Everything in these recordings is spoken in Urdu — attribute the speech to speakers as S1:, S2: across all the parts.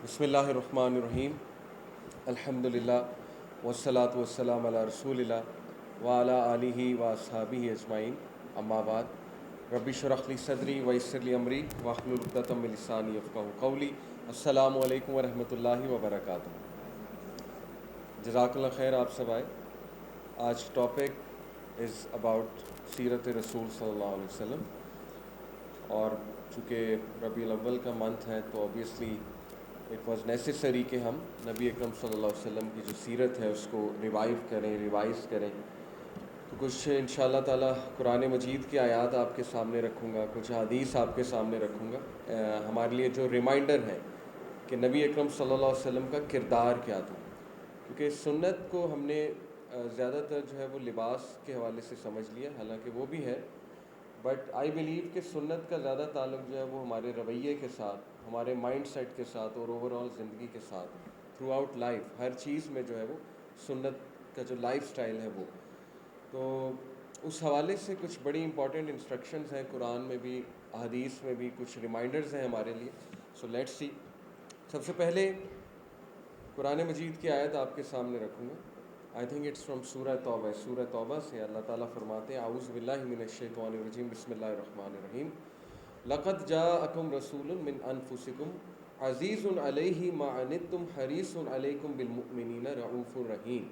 S1: بسم اللہ الرحمن الرحیم الحمد للہ والصلاة والسلام علی رسول اللہ وعلی آلہ واصحابہ اجمعین اما بعد رب اشرح لی صدری ویسر لی امری واحلل عقدۃ من لسانی یفقہوا قولی السلام علیکم ورحمۃ اللہ وبرکاتہ۔ جزاک اللہ خیر، آپ سب آئے۔ آج ٹاپک از اباؤٹ سیرت رسول صلی اللہ علیہ وسلم، اور چونکہ ربیع الاول کا منتھ ہے تو اوبیسلی اٹ واز نیسیسری کہ ہم نبی اکرم صلی اللہ علیہ وسلم کی جو سیرت ہے اس کو ریوائیو کریں، ریوائز کریں۔ تو کچھ انشاءاللہ تعالی قرآن مجید کی آیات آپ کے سامنے رکھوں گا، کچھ حدیث آپ کے سامنے رکھوں گا، ہمارے لیے جو ریمائنڈر ہے کہ نبی اکرم صلی اللہ علیہ وسلم کا کردار کیا تھا۔ کیونکہ سنت کو ہم نے زیادہ تر جو ہے وہ لباس کے حوالے سے سمجھ لیا، حالانکہ وہ بھی ہے، بٹ آئی بلیو کہ سنت کا زیادہ تعلق جو ہے وہ ہمارے رویے کے ساتھ، ہمارے مائنڈ سیٹ کے ساتھ اور اوور آل زندگی کے ساتھ، تھرو آؤٹ لائف ہر چیز میں جو ہے وہ سنت کا جو لائف سٹائل ہے وہ، تو اس حوالے سے کچھ بڑی امپورٹنٹ انسٹرکشنز ہیں قرآن میں بھی، احادیث میں بھی، کچھ ریمائنڈرز ہیں ہمارے لیے۔ So let's see. سب سے پہلے قرآن مجید کی آیت آپ کے سامنے رکھوں گا۔ آئی تھنک اٹس فرام سورہ توبہ۔ سورہ توبہ سے اللہ تعالیٰ فرماتے ہیں اعوذ باللہ من الشیطان الرجیم، بسم اللہ الرحمن الرحیم۔ لقد جاءکم رسول من انفسکم عزیز علیہ ما عنتم حریص علیکم بالمؤمنین رؤوف رحیم۔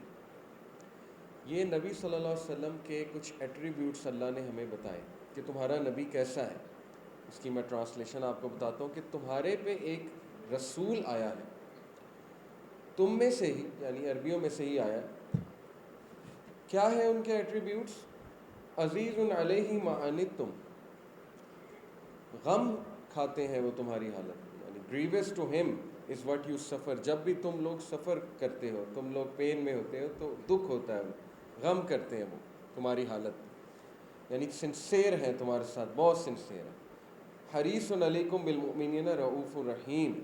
S1: یہ نبی صلی اللہ علیہ وسلم کے کچھ ایٹریبیوٹس اللہ نے ہمیں بتائے کہ تمہارا نبی کیسا ہے۔ اس کی میں ٹرانسلیشن آپ کو بتاتا ہوں کہ تمہارے پہ ایک رسول آیا ہے، تم میں سے ہی، یعنی عربیوں میں سے ہی آیا ہے۔ کیا ہے ان کے ایٹریبیوٹس؟ عزیز علیہ ما عنتم، غم کھاتے ہیں وہ تمہاری حالت، یعنی گریوس ٹو ہم از واٹ یو سفر۔ جب بھی تم لوگ سفر کرتے ہو، تم لوگ پین میں ہوتے ہو تو دکھ ہوتا ہے، غم کرتے ہیں وہ تمہاری حالت، یعنی سنسیئر ہیں تمہارے ساتھ، بہت سنسیئر ہیں۔ حریص علیکم بالمؤمنین رؤوف الرحیم،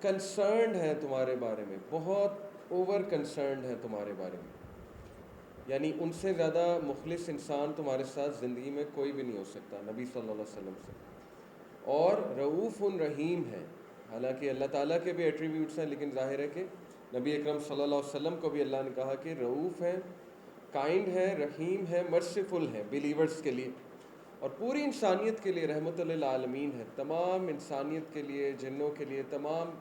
S1: کنسرنڈ ہے تمہارے بارے میں، بہت اوور کنسرنڈ ہے تمہارے بارے میں، یعنی ان سے زیادہ مخلص انسان تمہارے ساتھ زندگی میں کوئی بھی نہیں ہو سکتا نبی صلی اللہ علیہ وسلم سے۔ اور رؤوف الرحیم ہے، حالانکہ اللہ تعالیٰ کے بھی ایٹریبیوٹس ہیں، لیکن ظاہر ہے کہ نبی اکرم صلی اللہ علیہ وسلم کو بھی اللہ نے کہا کہ رؤوف ہے، کائنڈ ہے، رحیم ہے، مرسیفل ہے بلیورز کے لیے، اور پوری انسانیت کے لیے رحمت للعالمین ہے، تمام انسانیت کے لیے، جنوں کے لیے، تمام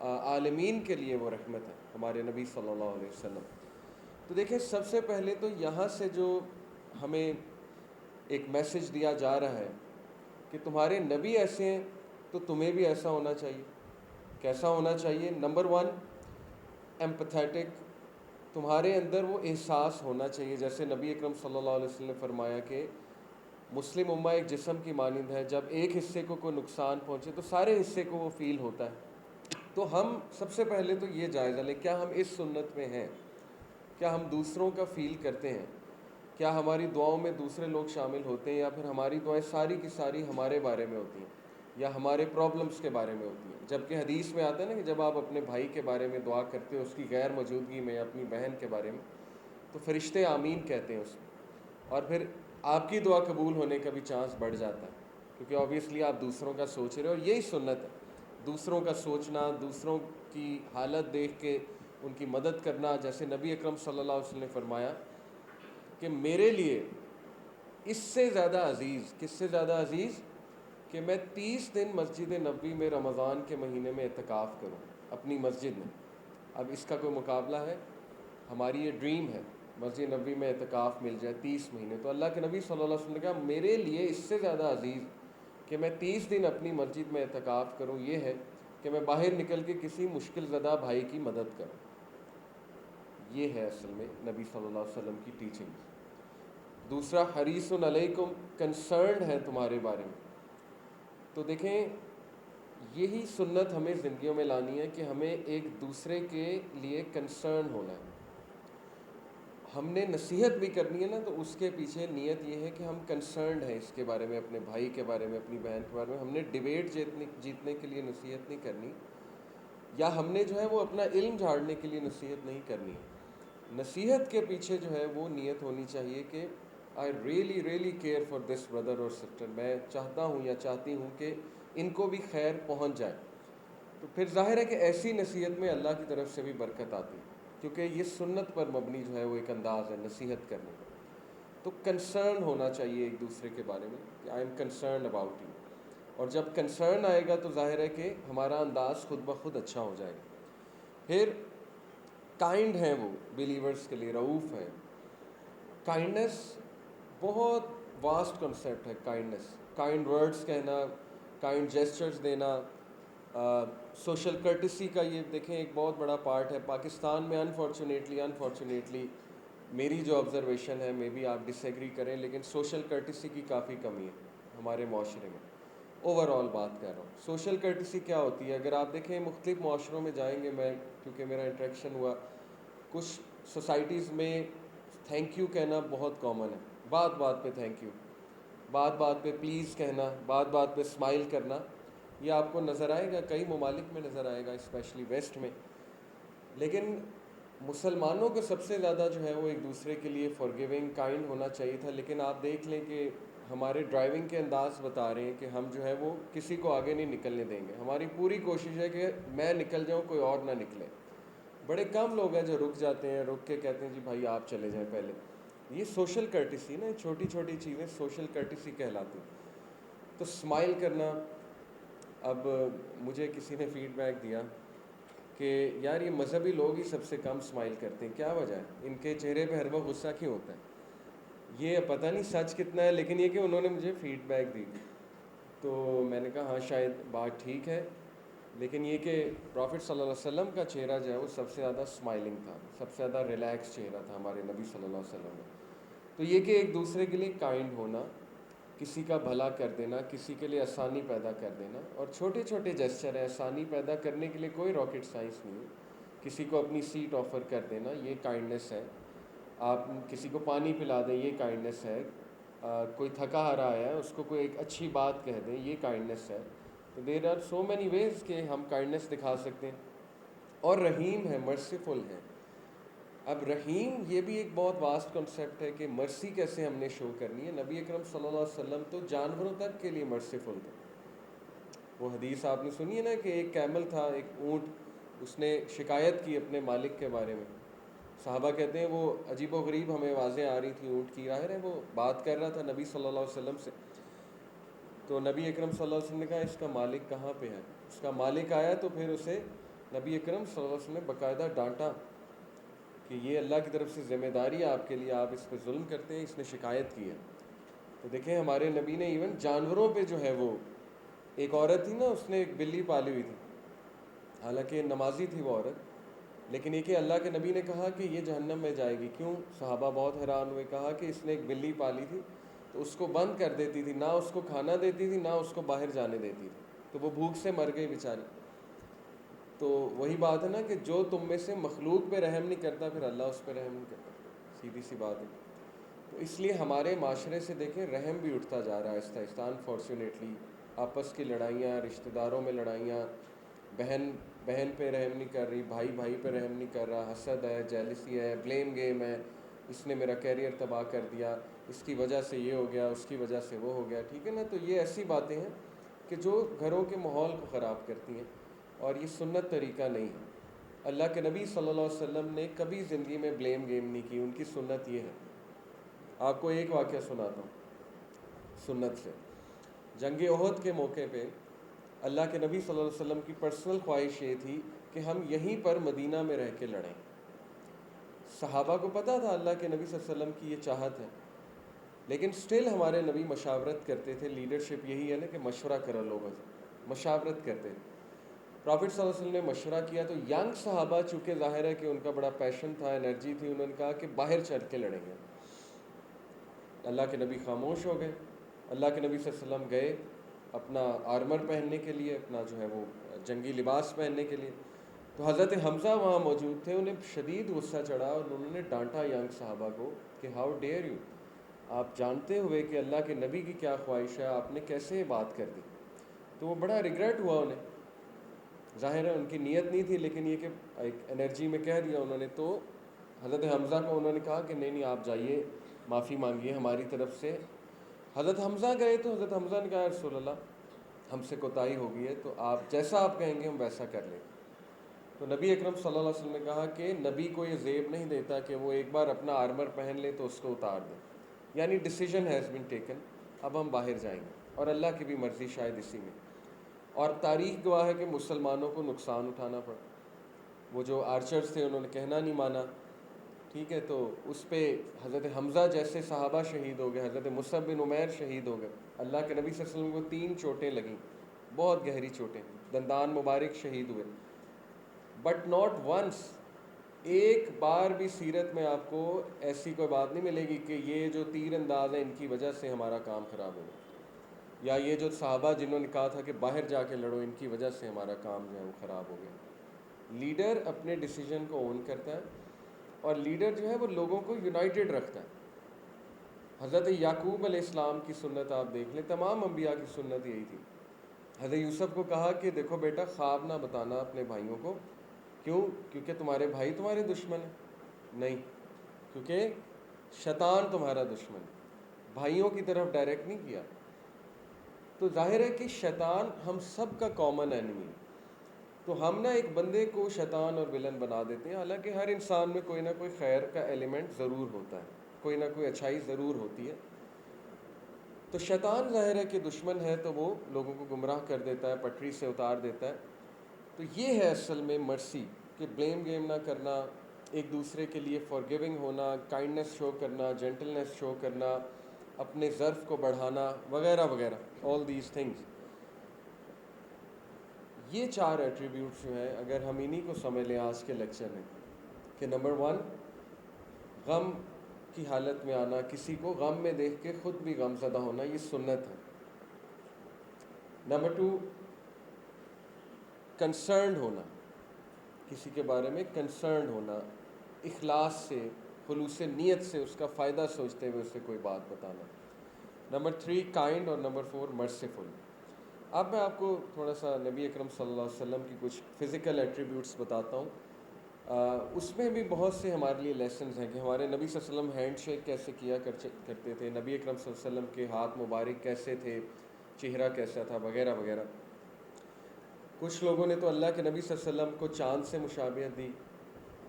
S1: عالمین کے لیے وہ رحمت ہے ہمارے نبی صلی اللہ علیہ وسلم۔ تو دیکھیں، سب سے پہلے تو یہاں سے جو ہمیں ایک میسج دیا جا رہا ہے کہ تمہارے نبی ایسے ہیں تو تمہیں بھی ایسا ہونا چاہیے۔ کیسا ہونا چاہیے؟ نمبر ون، ایمپتھیٹک، تمہارے اندر وہ احساس ہونا چاہیے، جیسے نبی اکرم صلی اللہ علیہ وسلم نے فرمایا کہ مسلم امہ ایک جسم کی مانند ہے، جب ایک حصے کو کوئی نقصان پہنچے تو سارے حصے کو وہ فیل ہوتا ہے۔ تو ہم سب سے پہلے تو یہ جائزہ لیں، کیا ہم اس سنت میں ہیں؟ کیا ہم دوسروں کا فیل کرتے ہیں؟ کیا ہماری دعاؤں میں دوسرے لوگ شامل ہوتے ہیں، یا پھر ہماری دعائیں ساری کی ساری ہمارے بارے میں ہوتی ہیں یا ہمارے پرابلمس کے بارے میں ہوتی ہیں؟ جبکہ حدیث میں آتا ہے نا کہ جب آپ اپنے بھائی کے بارے میں دعا کرتے ہو اس کی غیر موجودگی میں، یا اپنی بہن کے بارے میں، تو فرشتے آمین کہتے ہیں اس میں، اور پھر آپ کی دعا قبول ہونے کا بھی چانس بڑھ جاتا ہے، کیونکہ اوبیسلی آپ دوسروں کا سوچ رہے ہو، اور یہی سنت ہے، دوسروں کا سوچنا، دوسروں کی حالت دیکھ کے ان کی مدد کرنا۔ جیسے نبی اکرم صلی اللہ علیہ وسلم نے فرمایا کہ میرے لیے اس سے زیادہ عزیز، کس سے زیادہ عزیز؟ کہ میں 30 دن مسجد نبوی میں رمضان کے مہینے میں اعتکاف کروں اپنی مسجد میں۔ اب اس کا کوئی مقابلہ ہے؟ ہماری یہ ڈریم ہے مسجد نبوی میں اعتکاف مل جائے 30 مہینے، تو اللہ کے نبی صلی اللہ علیہ وسلم نے کہا میرے لیے اس سے زیادہ عزیز کہ میں 30 دن اپنی مسجد میں اعتکاف کروں یہ ہے کہ میں باہر نکل کے کسی مشکل زدہ بھائی کی مدد کروں۔ یہ ہے اصل میں نبی صلی اللہ علیہ وسلم کی ٹیچنگ۔ دوسرا، حریص علیکم، کنسرنڈ ہے تمہارے بارے میں۔ تو دیکھیں، یہی سنت ہمیں زندگیوں میں لانی ہے کہ ہمیں ایک دوسرے کے لیے کنسرن ہونا ہے۔ ہم نے نصیحت بھی کرنی ہے نا، تو اس کے پیچھے نیت یہ ہے کہ ہم کنسرنڈ ہیں اس کے بارے میں، اپنے بھائی کے بارے میں، اپنی بہن کے بارے میں۔ ہم نے ڈیبیٹ جیتنے کے لیے نصیحت نہیں کرنی، یا ہم نے جو ہے وہ اپنا علم جھاڑنے کے لیے نصیحت نہیں کرنی ہے۔ نصیحت کے پیچھے جو ہے وہ نیت ہونی چاہیے کہ I really really care for this brother اور سسٹر، میں چاہتا ہوں یا چاہتی ہوں کہ ان کو بھی خیر پہنچ جائے۔ تو پھر ظاہر ہے کہ ایسی نصیحت میں اللہ کی طرف سے بھی برکت آتی ہے، کیونکہ یہ سنت پر مبنی جو ہے وہ ایک انداز ہے نصیحت کرنے کا۔ تو کنسرن ہونا چاہیے ایک دوسرے کے بارے میں کہ I am concerned about you, اور جب کنسرن آئے گا تو ظاہر ہے کہ ہمارا انداز خود بخود اچھا ہو جائے گا۔ پھر کائنڈ ہیں وہ بلیورز کے لیے، رعوف ہے۔ کائنڈنس بہت واسٹ کنسیپٹ ہے، کائنڈنس، کائنڈ ورڈز کہنا، کائنڈ جیسچرز دینا، سوشل کرٹسی کا یہ دیکھیں ایک بہت بڑا پارٹ ہے پاکستان میں۔ انفارچونیٹلی میری جو آبزرویشن ہے، مے بی آپ ڈس ایگری کریں، لیکن سوشل کرٹسی کی کافی کمی ہے ہمارے معاشرے میں۔ اوور آل بات کر رہا ہوں، سوشل کرٹسی کیا ہوتی ہے؟ اگر آپ دیکھیں مختلف معاشروں میں جائیں گے، میں کیونکہ میرا انٹریکشن ہوا، کچھ سوسائٹیز میں تھینک یو کہنا بہت کامن ہے، بات بات پہ تھینک یو، بات بات پہ پلیز کہنا، بات بات پہ اسمائل کرنا۔ یہ آپ کو نظر آئے گا، کئی ممالک میں نظر آئے گا، اسپیشلی ویسٹ میں۔ لیکن مسلمانوں کو سب سے زیادہ جو ہے وہ ایک دوسرے کے لیے فارگیونگ، کائنڈ ہونا چاہیے تھا، لیکن آپ دیکھ لیں کہ ہمارے ڈرائیونگ کے انداز بتا رہے ہیں کہ ہم جو ہے وہ کسی کو آگے نہیں نکلنے دیں گے۔ ہماری پوری کوشش ہے کہ میں نکل جاؤں، کوئی اور نہ نکلے۔ بڑے کم لوگ ہیں جو رک جاتے ہیں، رک کے کہتے ہیں جی بھائی آپ چلے جائیں پہلے۔ یہ سوشل کرٹسی نا، چھوٹی چھوٹی چیزیں سوشل کرٹسی کہلاتی۔ تو اسمائل کرنا، اب مجھے کسی نے فیڈ بیک دیا کہ یار یہ مذہبی لوگ ہی سب سے کم اسمائل کرتے ہیں، کیا وجہ ہے؟ ان کے چہرے پہ ہر وقت غصہ کیوں ہوتا ہے؟ یہ پتہ نہیں سچ کتنا ہے، لیکن یہ کہ انہوں نے مجھے فیڈ بیک دی۔ تو میں نے کہا ہاں شاید بات ٹھیک ہے، لیکن یہ کہ پرافٹ صلی اللہ علیہ وسلم کا چہرہ جو ہے وہ سب سے زیادہ اسمائلنگ تھا، سب سے زیادہ ریلیکس چہرہ تھا ہمارے نبی صلی اللہ علیہ وسلم کا۔ تو یہ کہ ایک دوسرے کے لیے کائنڈ ہونا، کسی کا بھلا کر دینا، کسی کے لیے آسانی پیدا کر دینا، اور چھوٹے چھوٹے جیسچر ہیں، آسانی پیدا کرنے کے لیے کوئی راکٹ سائنس نہیں ہے۔ کسی کو اپنی سیٹ آفر کر دینا، یہ کائنڈنس ہے۔ آپ کسی کو پانی پلا دیں، یہ کائنڈنس ہے۔ کوئی تھکا ہرا ہے اس کو کوئی ایک اچھی بات کہہ دیں، یہ کائنڈنس ہے۔ تو there are so many ways کہ ہم کائنڈنس دکھا سکتے ہیں۔ اور رحیم ہے، مرسیفل ہے۔ اب رحیم یہ بھی ایک بہت واسٹ کنسیپٹ ہے کہ مرسی کیسے ہم نے شو کرنی ہے۔ نبی اکرم صلی اللہ علیہ وسلم تو جانوروں تک کے لیے مرسیفل تھے۔ وہ حدیث آپ نے سنی ہے نا کہ ایک کیمل تھا، ایک اونٹ، اس نے شکایت کی اپنے مالک کے بارے میں۔ صحابہ کہتے ہیں وہ عجیب و غریب ہمیں آوازیں آ رہی تھیں اونٹ کی، ظاہر ہے وہ بات کر رہا تھا نبی صلی اللہ علیہ وسلم سے۔ تو نبی اکرم صلی اللہ علیہ وسلم نے کہا اس کا مالک کہاں پہ ہے؟ اس کا مالک آیا تو پھر اسے نبی اکرم صلی اللہ علیہ وسلم نے باقاعدہ ڈانٹا کہ یہ اللہ کی طرف سے ذمہ داری ہے آپ کے لیے، آپ اس پہ ظلم کرتے ہیں، اس نے شکایت کی ہے۔ تو دیکھیں ہمارے نبی نے ایون جانوروں پہ جو ہے وہ، ایک عورت تھی نا اس نے ایک بلی پالی ہوئی تھی، حالانکہ نمازی تھی وہ عورت، لیکن یہ کہ اللہ کے نبی نے کہا کہ یہ جہنم میں جائے گی۔ کیوں؟ صحابہ بہت حیران ہوئے، کہا کہ اس نے ایک بلی پالی تھی تو اس کو بند کر دیتی تھی، نہ اس کو کھانا دیتی تھی نہ اس کو باہر جانے دیتی تھی، تو وہ بھوک سے مر گئی بیچاری۔ تو وہی بات ہے نا کہ جو تم میں سے مخلوق پہ رحم نہیں کرتا پھر اللہ اس پہ رحم نہیں کرتا، سیدھی سی بات ہے۔ تو اس لیے ہمارے معاشرے سے دیکھیں رحم بھی اٹھتا جا رہا ہے آہستہ آہستہ، انفارچونیٹلی۔ آپس کی لڑائیاں، رشتہ داروں میں لڑائیاں، بہن بہن پہ رحم نہیں کر رہی، بھائی بھائی پہ رحم نہیں کر رہا، حسد ہے، جیلسی ہے، بلیم گیم ہے، اس نے میرا کیریئر تباہ کر دیا، اس کی وجہ سے یہ ہو گیا، اس کی وجہ سے وہ ہو گیا، ٹھیک ہے نا؟ تو یہ ایسی باتیں ہیں کہ جو گھروں کے ماحول کو خراب کرتی ہیں، اور یہ سنت طریقہ نہیں ہے۔ اللہ کے نبی صلی اللہ علیہ وسلم نے کبھی زندگی میں بلیم گیم نہیں کی، ان کی سنت یہ ہے۔ آپ کو ایک واقعہ سناتا ہوں سنت سے۔ جنگ احد کے موقع پہ اللہ کے نبی صلی اللہ علیہ وسلم کی پرسنل خواہش یہ تھی کہ ہم یہیں پر مدینہ میں رہ کے لڑیں۔ صحابہ کو پتہ تھا اللہ کے نبی صلی اللہ علیہ وسلم کی یہ چاہت ہے، لیکن سٹل ہمارے نبی مشاورت کرتے تھے۔ لیڈرشپ یہی ہے نا کہ مشورہ کرو لوگوں سے، مشاورت کرتے تھے۔ پرافٹ صلی اللہ علیہ وسلم نے مشورہ کیا تو ینگ صحابہ، چونکہ ظاہر ہے کہ ان کا بڑا پیشن تھا، انرجی تھی، انہوں نے کہا کہ باہر چل کے لڑیں گے۔ اللہ کے نبی خاموش ہو گئے۔ اللہ کے نبی صلی اللہ علیہ وسلم گئے اپنا آرمر پہننے کے لیے، اپنا جو ہے وہ جنگی لباس پہننے کے لیے۔ تو حضرت حمزہ وہاں موجود تھے، انہیں شدید غصہ چڑھا اور انہوں نے ڈانٹا ینگ صحابہ کو کہ ہاؤ ڈیئر یو، آپ جانتے ہوئے کہ اللہ کے نبی کی کیا خواہش ہے، آپ نے کیسے یہ بات کر دی؟ تو وہ بڑا ریگریٹ ہوا انہیں، ظاہر ہے ان کی نیت نہیں تھی، لیکن یہ کہ ایک انرجی میں کہہ دیا انہوں نے۔ تو حضرت حمزہ کو انہوں نے کہا کہ نہیں نہیں آپ جائیے، معافی مانگیے ہماری طرف سے۔ حضرت حمزہ گئے تو حضرت حمزہ نے کہا یا رسول اللہ ہم سے کوتاہی ہو گئی ہے تو آپ جیسا آپ کہیں گے ہم ویسا کر لیں. تو نبی اکرم صلی اللہ علیہ وسلم نے کہا کہ نبی کو یہ زیب نہیں دیتا کہ وہ ایک بار اپنا آرمر پہن لے تو اس کو اتار دے. یعنی ڈیسیژن ہیز بین ٹیکن, اب ہم باہر جائیں گے, اور اللہ کی بھی مرضی شاید اسی میں. اور تاریخ گواہ ہے کہ مسلمانوں کو نقصان اٹھانا پڑا. وہ جو آرچرز تھے انہوں نے کہنا نہیں مانا, ٹھیک ہے, تو اس پہ حضرت حمزہ جیسے صحابہ شہید ہو گئے, حضرت مصعب بن عمیر شہید ہو گئے. اللہ کے نبی صلی اللہ علیہ وسلم کو 3 چوٹیں لگیں, بہت گہری چوٹیں, دندان مبارک شہید ہوئے. بٹ ناٹ ونس, ایک بار بھی سیرت میں آپ کو ایسی کوئی بات نہیں ملے گی کہ یہ جو تیر انداز ہیں ان کی وجہ سے ہمارا کام خراب ہو گیا, یا یہ جو صحابہ جنہوں نے کہا تھا کہ باہر جا کے لڑو ان کی وجہ سے ہمارا کام جو ہے وہ خراب ہو گیا. لیڈر اپنے ڈیسیجن کو اون کرتا ہے, اور لیڈر جو ہے وہ لوگوں کو یونائٹڈ رکھتا ہے. حضرت یعقوب علیہ السلام کی سنت آپ دیکھ لیں, تمام انبیاء کی سنت یہی تھی. حضرت یوسف کو کہا کہ دیکھو بیٹا خواب نہ بتانا اپنے بھائیوں کو. کیوں؟ کیونکہ تمہارے بھائی تمہارے دشمن ہیں؟ نہیں, کیونکہ شیطان تمہارا دشمن ہے. بھائیوں کی طرف ڈائریکٹ نہیں کیا. تو ظاہر ہے کہ شیطان ہم سب کا کامن اینیمی ہے. تو ہم نا ایک بندے کو شیطان اور ولن بنا دیتے ہیں, حالانکہ ہر انسان میں کوئی نہ کوئی خیر کا ایلیمنٹ ضرور ہوتا ہے, کوئی نہ کوئی اچھائی ضرور ہوتی ہے. تو شیطان ظاہر ہے کہ دشمن ہے, تو وہ لوگوں کو گمراہ کر دیتا ہے, پٹری سے اتار دیتا ہے. تو یہ ہے اصل میں مرسی, کہ بلیم گیم نہ کرنا, ایک دوسرے کے لیے فارگیونگ ہونا, کائنڈنس شو کرنا, جینٹلنس شو کرنا, اپنے ظرف کو بڑھانا, وغیرہ وغیرہ, آل دیز تھنگس. یہ 4 ایٹریبیوٹس جو ہیں, اگر ہم انہی کو سمجھ لیں آج کے لیکچر میں, کہ نمبر 1 غم کی حالت میں آنا, کسی کو غم میں دیکھ کے خود بھی غم زدہ ہونا, یہ سنت ہے. نمبر 2 کنسرنڈ ہونا, کسی کے بارے میں کنسرنڈ ہونا, اخلاص سے, خلوص نیت سے, اس کا فائدہ سوچتے ہوئے اسے کوئی بات بتانا. نمبر 3 کائنڈ, اور نمبر 4 مرسیفل. اب میں آپ کو تھوڑا سا نبی اکرم صلی اللہ علیہ وسلم کی کچھ فزیکل ایٹریبیوٹس بتاتا ہوں. اس میں بھی بہت سے ہمارے لیے لیسنز ہیں, کہ ہمارے نبی صلی اللہ علیہ وسلم ہینڈ شیک کیسے کیا کرتے تھے, نبی اکرم صلی اللہ علیہ وسلم کے ہاتھ مبارک کیسے تھے, چہرہ کیسا تھا, وغیرہ وغیرہ. کچھ لوگوں نے تو اللہ کے نبی صلی اللہ علیہ وسلم کو چاند سے مشابہت دی.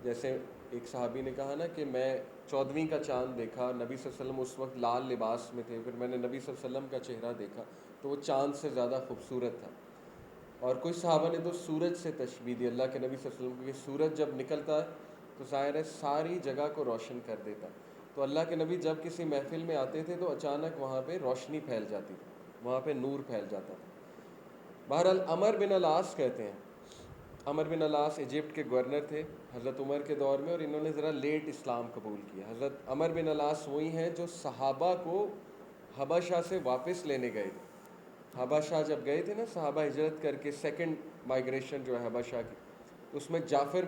S1: جیسے ایک صحابی نے کہا نا کہ میں 14ویں کا چاند دیکھا, نبی صلی اللہ علیہ وسلم اس وقت لال لباس میں تھے, پھر میں نے نبی صلی اللہ علیہ وسلم کا چہرہ دیکھا تو وہ چاند سے زیادہ خوبصورت تھا. اور کچھ صحابہ نے تو سورج سے تشبیہ دی اللہ کے نبی صلی اللہ علیہ وسلم کو, کہ سورج جب نکلتا ہے تو ظاہر ہے ساری جگہ کو روشن کر دیتا. تو اللہ کے نبی جب کسی محفل میں آتے تھے تو اچانک وہاں پہ روشنی پھیل جاتی تھی, وہاں پہ نور پھیل جاتا تھا. بہرحال عمر بن العاص کہتے ہیں, عمر بن العاص ایجپٹ کے گورنر تھے حضرت عمر کے دور میں, اور انہوں نے ذرا لیٹ اسلام قبول کیا. حضرت عمر بن العاص وہی ہیں جو صحابہ کو حبشہ سے واپس لینے گئے تھے. حبشہ جب گئے تھے نا صحابہ ہجرت کر کے, سیکنڈ مائگریشن جو ہے حبشہ کی, اس میں جعفر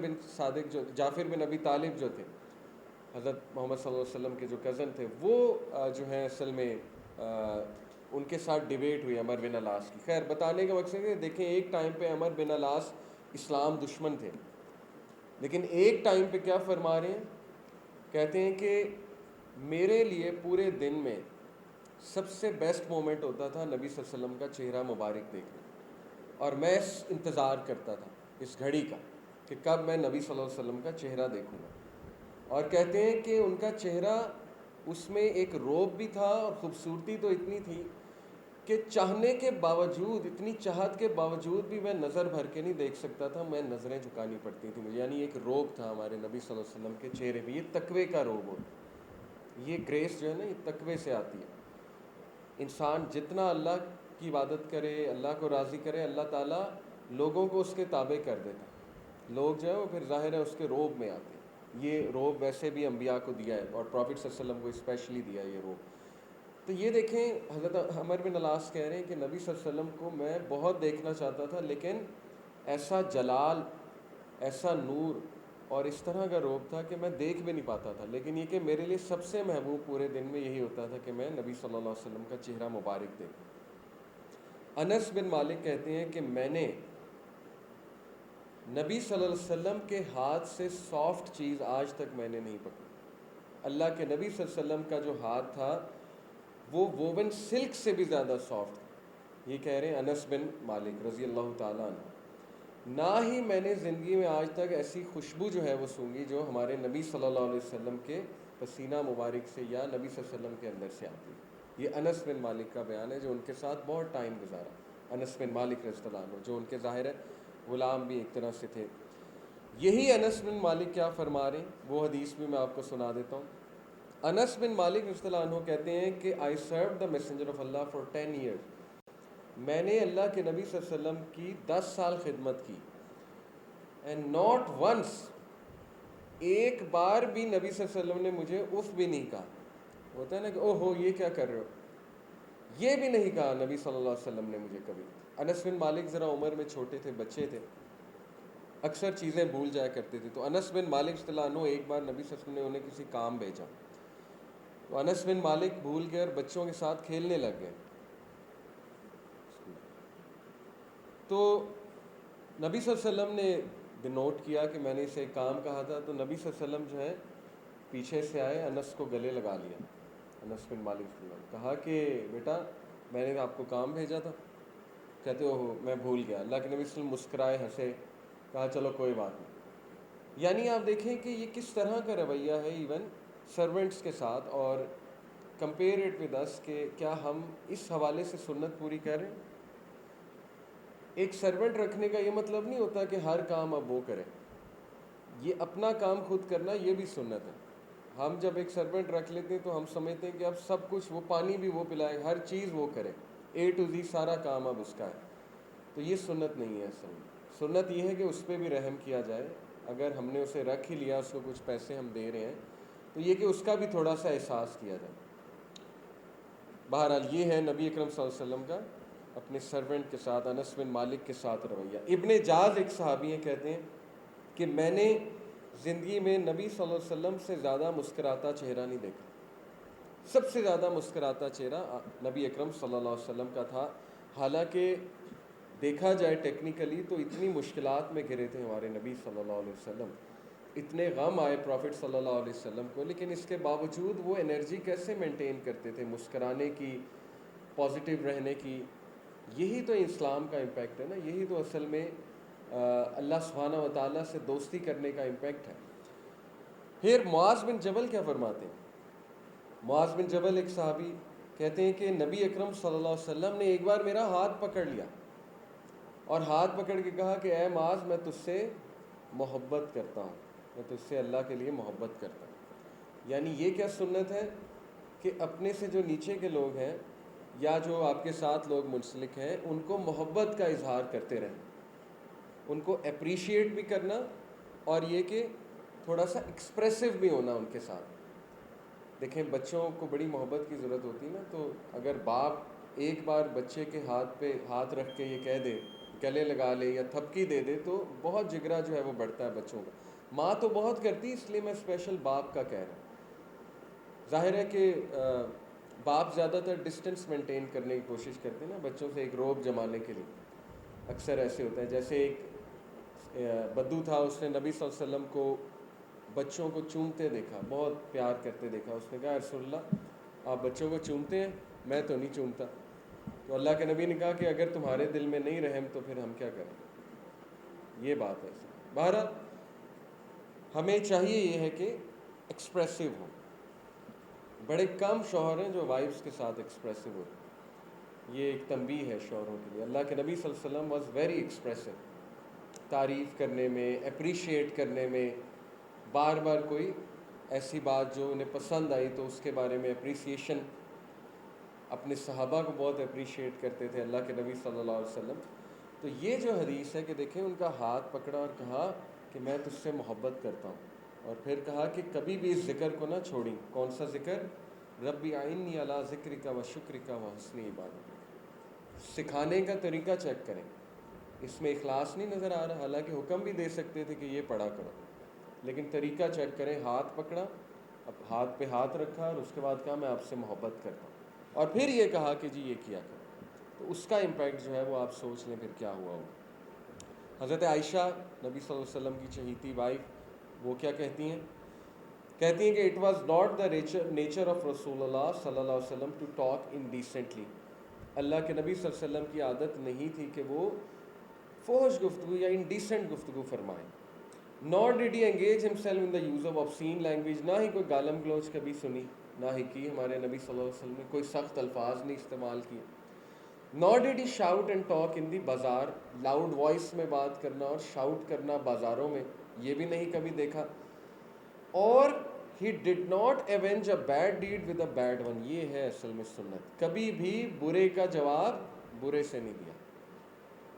S1: بن ابی طالب جو تھے, حضرت محمد صلی اللہ علیہ وسلم کے جو کزن تھے, وہ جو ہیں اصل میں ان کے ساتھ ڈیبیٹ ہوئی عمر بن العاص کی. خیر بتانے کا مقصد ہے, دیکھیں ایک ٹائم پہ عمر بن العاص اسلام دشمن تھے, لیکن ایک ٹائم پہ کیا فرما رہے ہیں, کہتے ہیں کہ میرے لیے پورے دن میں سب سے بیسٹ مومنٹ ہوتا تھا نبی صلی اللہ علیہ وسلم کا چہرہ مبارک دیکھنا, اور میں انتظار کرتا تھا اس گھڑی کا کہ کب میں نبی صلی اللہ علیہ وسلم کا چہرہ دیکھوں گا. اور کہتے ہیں کہ ان کا چہرہ, اس میں ایک روب بھی تھا, اور خوبصورتی تو اتنی تھی کہ چاہنے کے باوجود, اتنی چاہت کے باوجود بھی میں نظر بھر کے نہیں دیکھ سکتا تھا, میں نظریں جھکانی پڑتی تھیں مجھے. یعنی ایک روب تھا ہمارے نبی صلی اللہ علیہ وسلم کے چہرے پہ, یہ تقوی کا روب ہوتا. یہ گریس جو ہے نا, یہ تقوی سے آتی ہے. انسان جتنا اللہ کی عبادت کرے, اللہ کو راضی کرے, اللہ تعالیٰ لوگوں کو اس کے تابع کر دیتا ہے. لوگ جو ہے وہ پھر ظاہر ہے اس کے روب میں آتے ہیں. یہ روب ویسے بھی انبیاء کو دیا ہے, اور پروفٹ صلی اللہ علیہ وسلم کو اسپیشلی دیا ہے یہ روب. تو یہ دیکھیں حضرت عمر بن العاص کہہ رہے ہیں کہ نبی صلی اللہ علیہ وسلم کو میں بہت دیکھنا چاہتا تھا, لیکن ایسا جلال, ایسا نور, اور اس طرح کا روب تھا کہ میں دیکھ بھی نہیں پاتا تھا. لیکن یہ کہ میرے لیے سب سے محبوب پورے دن میں یہی ہوتا تھا کہ میں نبی صلی اللہ علیہ وسلم کا چہرہ مبارک دیکھوں. انس بن مالک کہتے ہیں کہ میں نے نبی صلی اللہ علیہ وسلم کے ہاتھ سے سافٹ چیز آج تک میں نے نہیں پکڑی. اللہ کے نبی صلی اللہ علیہ وسلم کا جو ہاتھ تھا وہ ووون سلک سے بھی زیادہ سافٹ تھا. یہ کہہ رہے ہیں انس بن مالک رضی اللہ تعالیٰ عنہ، نہ ہی میں نے زندگی میں آج تک ایسی خوشبو جو ہے وہ سونگھی جو ہمارے نبی صلی اللہ علیہ وسلم کے پسینہ مبارک سے یا نبی صلی اللہ علیہ وسلم کے اندر سے آتی ہے۔ یہ انس بن مالک کا بیان ہے جو ان کے ساتھ بہت ٹائم گزارا، انس بن مالک رضی اللہ عنہ، جو ان کے ظاہر ہے غلام بھی ایک طرح سے تھے۔ یہی انس بن مالک کیا فرما رہے ہیں، وہ حدیث بھی میں آپ کو سنا دیتا ہوں۔ انس بن مالک رضی اللہ عنہ کہتے ہیں کہ I served the messenger of Allah for 10 years، میں نے اللہ کے نبی صلی اللہ علیہ وسلم کی 10 سال خدمت کی، اینڈ ناٹ ونس، ایک بار بھی نبی صلی اللہ علیہ وسلم نے مجھے اف بھی نہیں کہا۔ ہوتا ہے نا کہ او ہو یہ کیا کر رہے ہو، یہ بھی نہیں کہا نبی صلی اللہ علیہ وسلم نے مجھے کبھی۔ انس بن مالک ذرا عمر میں چھوٹے تھے، بچے تھے، اکثر چیزیں بھول جایا کرتے تھے، تو انس بن مالک رضی اللہ عنہ ایک بار نبی صلی اللہ علیہ وسلم نے انہیں کسی کام بھیجا، تو انس بن مالک بھول گئے اور بچوں کے ساتھ کھیلنے لگ گئے۔ تو نبی صلی اللہ علیہ وسلم نے نوٹ کیا کہ میں نے اسے ایک کام کہا تھا، تو نبی صلی اللہ علیہ وسلم جو ہے پیچھے سے آئے، انس کو گلے لگا لیا، انس بن مالک رضی اللہ عنہ، کہا کہ بیٹا میں نے آپ کو کام بھیجا تھا، کہتے ہو میں بھول گیا۔ اللہ کے نبی صلی اللہ علیہ وسلم مسکرائے، ہنسے، کہا چلو کوئی بات نہیں۔ یعنی آپ دیکھیں کہ یہ کس طرح کا رویہ ہے ایون سرونٹس کے ساتھ، اور کمپیئر اٹ ود اس کہ کیا ہم اس حوالے سے سنت پوری کر رہے ہیں۔ ایک سرونٹ رکھنے کا یہ مطلب نہیں ہوتا کہ ہر کام اب وہ کرے، یہ اپنا کام خود کرنا یہ بھی سنت ہے۔ ہم جب ایک سرونٹ رکھ لیتے ہیں تو ہم سمجھتے ہیں کہ اب سب کچھ، وہ پانی بھی وہ پلائے، ہر چیز وہ کرے، اے ٹو زی سارا کام اب اس کا ہے، تو یہ سنت نہیں ہے۔ اصل میں سنت یہ ہے کہ اس پہ بھی رحم کیا جائے، اگر ہم نے اسے رکھ ہی لیا، اس کو کچھ پیسے ہم دے رہے ہیں، تو یہ کہ اس کا بھی تھوڑا سا احساس کیا جائے۔ بہرحال یہ ہے نبی اکرم صلی اللہ علیہ وسلم کا اپنے سرونٹ کے ساتھ، انس بن مالک کے ساتھ رویہ۔ ابن جاز ایک صحابی ہیں، کہتے ہیں کہ میں نے زندگی میں نبی صلی اللہ علیہ وسلم سے زیادہ مسکراتا چہرہ نہیں دیکھا، سب سے زیادہ مسکراتا چہرہ نبی اکرم صلی اللہ علیہ وسلم کا تھا۔ حالانکہ دیکھا جائے ٹیکنیکلی تو اتنی مشکلات میں گرے تھے ہمارے نبی صلی اللہ علیہ وسلم، اتنے غم آئے پروفٹ صلی اللہ علیہ وسلم کو، لیکن اس کے باوجود وہ انرجی کیسے مینٹین کرتے تھے، مسکرانے کی، پازیٹیو رہنے کی۔ یہی تو اسلام کا امپیکٹ ہے نا، یہی تو اصل میں اللہ سبحانہ و تعالیٰ سے دوستی کرنے کا امپیکٹ ہے۔ پھر معاذ بن جبل کیا فرماتے ہیں، معاذ بن جبل ایک صحابی کہتے ہیں کہ نبی اکرم صلی اللہ علیہ وسلم نے ایک بار میرا ہاتھ پکڑ لیا اور ہاتھ پکڑ کے کہا کہ اے معاذ میں تجھ سے محبت کرتا ہوں، میں تجھ سے اللہ کے لیے محبت کرتا ہوں۔ یعنی یہ کیا سنت ہے کہ اپنے سے جو نیچے کے لوگ ہیں یا جو آپ کے ساتھ لوگ منسلک ہیں ان کو محبت کا اظہار کرتے رہیں، ان کو اپریشیٹ بھی کرنا، اور یہ کہ تھوڑا سا ایکسپریسو بھی ہونا ان کے ساتھ۔ دیکھیں بچوں کو بڑی محبت کی ضرورت ہوتی ہے نا، تو اگر باپ ایک بار بچے کے ہاتھ پہ ہاتھ رکھ کے یہ کہہ دے، گلے لگا لے یا تھپکی دے دے، تو بہت جگرا جو ہے وہ بڑھتا ہے بچوں کا۔ ماں تو بہت کرتی، اس لیے میں اسپیشل باپ کا کہہ رہا ہوں۔ ظاہر ہے کہ باپ زیادہ تر ڈسٹنس مینٹین کرنے کی کوشش کرتے ہیں نا بچوں سے، ایک روب جمانے کے لیے اکثر ایسے ہوتا ہے۔ جیسے ایک بدو تھا، اس نے نبی صلی اللہ علیہ وسلم کو بچوں کو چومتے دیکھا، بہت پیار کرتے دیکھا، اس نے کہا رسول اللہ آپ بچوں کو چومتے ہیں، میں تو نہیں چومتا۔ تو اللہ کے نبی نے کہا کہ اگر تمہارے دل میں نہیں رحم تو پھر ہم کیا کریں، یہ بات ہے۔ بہرحال ہمیں چاہیے یہ ہے کہ ایکسپریسو ہو، بڑے کم شوہر ہیں جو وائفز کے ساتھ ایکسپریسو ہو، یہ ایک تنبیہ ہے شوہروں کے لیے۔ اللہ کے نبی صلی اللہ علیہ وسلم واز ویری ایکسپریسو، تعریف کرنے میں، اپریشیٹ کرنے میں، بار بار کوئی ایسی بات جو انہیں پسند آئی تو اس کے بارے میں اپریسیشن، اپنے صحابہ کو بہت اپریشیٹ کرتے تھے اللہ کے نبی صلی اللہ علیہ وسلم۔ تو یہ جو حدیث ہے کہ دیکھیں ان کا ہاتھ پکڑا اور کہا کہ میں تجھ سے محبت کرتا ہوں، اور پھر کہا کہ کبھی بھی اس ذکر کو نہ چھوڑیں۔ کون سا ذکر؟ ربی اعنی علی ذکرک و شکرک و حسن عبادتک۔ سکھانے کا طریقہ چیک کریں، اس میں اخلاص نہیں نظر آ رہا، حالانکہ حکم بھی دے سکتے تھے کہ یہ پڑھا کرو، لیکن طریقہ چیک کریں۔ ہاتھ پکڑا، اب ہاتھ پہ ہاتھ رکھا، اور اس کے بعد کہا میں آپ سے محبت کرتا ہوں، اور پھر یہ کہا کہ جی یہ کیا کرو۔ تو اس کا امپیکٹ جو ہے وہ آپ سوچ لیں پھر کیا ہوا ہوگا۔ حضرت عائشہ نبی صلی اللہ علیہ وسلم کی چہیتی وائف، وہ کیا کہتی ہیں؟ کہتی ہیں کہ it was not the nature of رسول اللہ صلی اللہ علیہ وسلم ٹو ٹاک انڈیسنٹلی، اللہ کے نبی صلی اللہ علیہ وسلم کی عادت نہیں تھی کہ وہ فحش گفتگو یا انڈیسنٹ گفتگو فرمائیں. nor did he engage himself in the use of obscene language. نہ ہی کوئی گالم گلوچ کبھی سنی، نہ ہی کی ہمارے نبی صلی اللہ علیہ وسلم نے، کوئی سخت الفاظ نہیں استعمال کیے. nor did he shout and talk in the بازار، لاؤڈ وائس میں بات کرنا اور شاؤٹ کرنا بازاروں میں، یہ بھی نہیں کبھی دیکھا. اور he did not avenge a bad deed with a bad one. یہ ہے اصل میں سنت، کبھی بھی برے کا جواب برے سے نہیں دیا،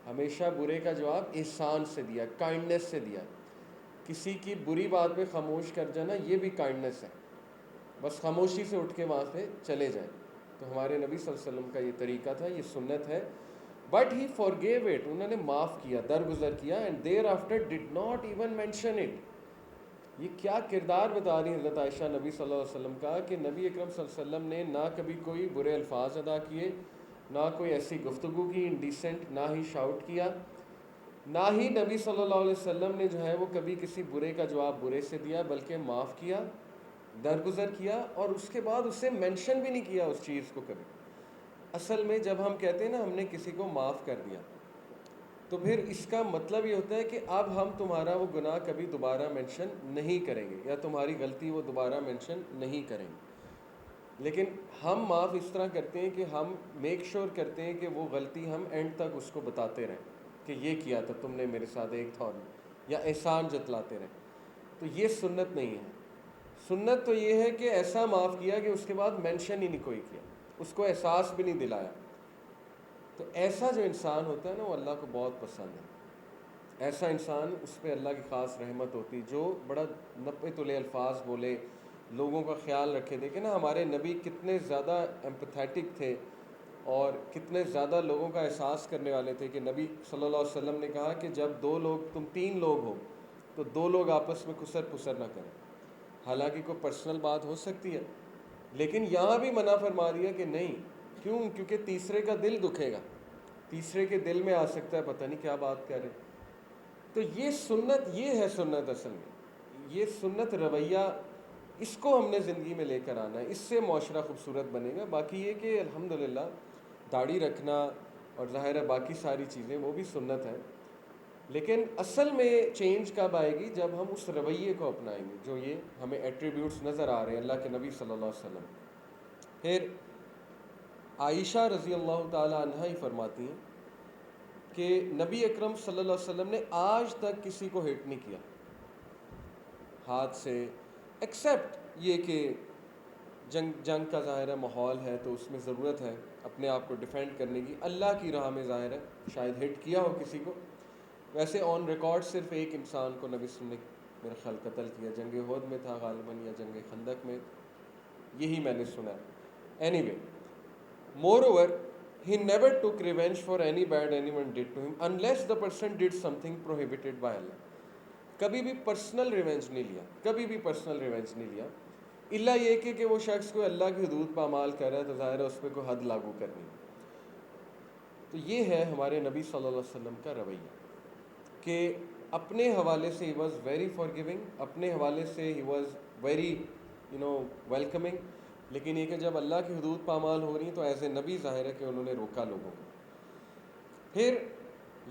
S1: ہمیشہ برے کا جواب احسان سے دیا، کائنڈنس سے دیا. کسی کی بری بات پہ خاموش کر جانا یہ بھی کائنڈنس ہے، بس خاموشی سے اٹھ کے وہاں سے چلے جائیں. تو ہمارے نبی صلی اللہ علیہ وسلم کا یہ طریقہ تھا، یہ سنت ہے. بٹ ہی forgave it، انہوں نے معاف کیا، درگزر کیا. And there after did not even mention it. یہ کیا کردار بتا رہی حضرت عائشہ نبی صلی اللہ علیہ وسلم کا کہ نبی اکرم صلی اللہ علیہ وسلم نے نہ کبھی کوئی برے الفاظ ادا کیے، نہ کوئی ایسی گفتگو کی انڈیسنٹ، نہ ہی شاؤٹ کیا، نہ ہی نبی صلی اللہ علیہ وسلم نے جو ہے وہ کبھی کسی برے کا جواب برے سے دیا، بلکہ معاف کیا، درگزر کیا، اور اس کے بعد اسے مینشن بھی نہیں کیا اس چیز کو کبھی. اصل میں جب ہم کہتے ہیں نا ہم نے کسی کو معاف کر دیا، تو پھر اس کا مطلب یہ ہوتا ہے کہ اب ہم تمہارا وہ گناہ کبھی دوبارہ مینشن نہیں کریں گے، یا تمہاری غلطی وہ دوبارہ مینشن نہیں کریں گے. لیکن ہم معاف اس طرح کرتے ہیں کہ ہم میک شور کرتے ہیں کہ وہ غلطی ہم اینڈ تک اس کو بتاتے رہیں کہ یہ کیا تھا تم نے میرے ساتھ ایک تھا، یا احسان جتلاتے رہیں. تو یہ سنت نہیں ہے. سنت تو یہ ہے کہ ایسا معاف کیا کہ اس کے بعد مینشن ہی نہیں کوئی کیا، اس کو احساس بھی نہیں دلایا. تو ایسا جو انسان ہوتا ہے نا وہ اللہ کو بہت پسند ہے. ایسا انسان، اس پہ اللہ کی خاص رحمت ہوتی، جو بڑا نپے تلے الفاظ بولے، لوگوں کا خیال رکھے. دیکھیں نا ہمارے نبی کتنے زیادہ ایمپیتھیٹک تھے اور کتنے زیادہ لوگوں کا احساس کرنے والے تھے کہ نبی صلی اللہ علیہ وسلم نے کہا کہ جب تم 3 لوگ ہو تو 2 لوگ آپس میں کسر پسر نہ کریں. حالانکہ کوئی پرسنل بات ہو سکتی ہے، لیکن یہاں بھی منع فرما دیا کہ نہیں. کیوں؟ کیونکہ تیسرے کا دل دکھے گا، تیسرے کے دل میں آ سکتا ہے پتہ نہیں کیا بات کر رہے. تو یہ سنت، یہ ہے سنت. اصل میں یہ سنت رویہ، اس کو ہم نے زندگی میں لے کر آنا ہے، اس سے معاشرہ خوبصورت بنے گا. باقی یہ کہ الحمدللہ داڑھی رکھنا اور ظاہر ہے باقی ساری چیزیں وہ بھی سنت ہے، لیکن اصل میں چینج کب آئے گی؟ جب ہم اس رویے کو اپنائیں گے جو یہ ہمیں ایٹریبیوٹس نظر آ رہے ہیں اللہ کے نبی صلی اللہ علیہ وسلم. پھر عائشہ رضی اللہ تعالی عنہ ہی فرماتی ہیں کہ نبی اکرم صلی اللہ علیہ وسلم نے آج تک کسی کو ہٹ نہیں کیا ہاتھ سے، ایکسیپٹ یہ کہ جنگ کا ظاہر ہے ماحول ہے تو اس میں ضرورت ہے اپنے آپ کو ڈیفینڈ کرنے کی، اللہ کی راہ میں ظاہر ہے شاید ہٹ کیا ہو کسی کو. ویسے آن ریکارڈ صرف ایک انسان کو نبی صلی اللہ علیہ وسلم نے میرا خیال قتل کیا، جنگ احد میں تھا غالباً یا جنگ خندق میں، یہی میں نے سنا ہے. Any way, moreover he never took revenge for any bad anyone did to him unless the person did something prohibited by Allah. کبھی بھی پرسنل ریونج نہیں لیا، کبھی بھی پرسنل ریونج نہیں لیا، الا یہ کہ وہ شخص کوئی اللہ کی حدود پامال کر رہا ہے تو ظاہر ہے اس پہ کوئی حد لاگو کرنی. تو یہ ہے ہمارے نبی صلی اللہ علیہ وسلم کا رویہ کہ اپنے حوالے سے ہی واز ویری فارگیونگ، اپنے حوالے سے ہی واز ویری ویلکمنگ. لیکن یہ کہ جب اللہ کی حدود پامال ہو رہی ہیں تو ایز اے نبی ظاہر ہے کہ انہوں نے روکا لوگوں کو. پھر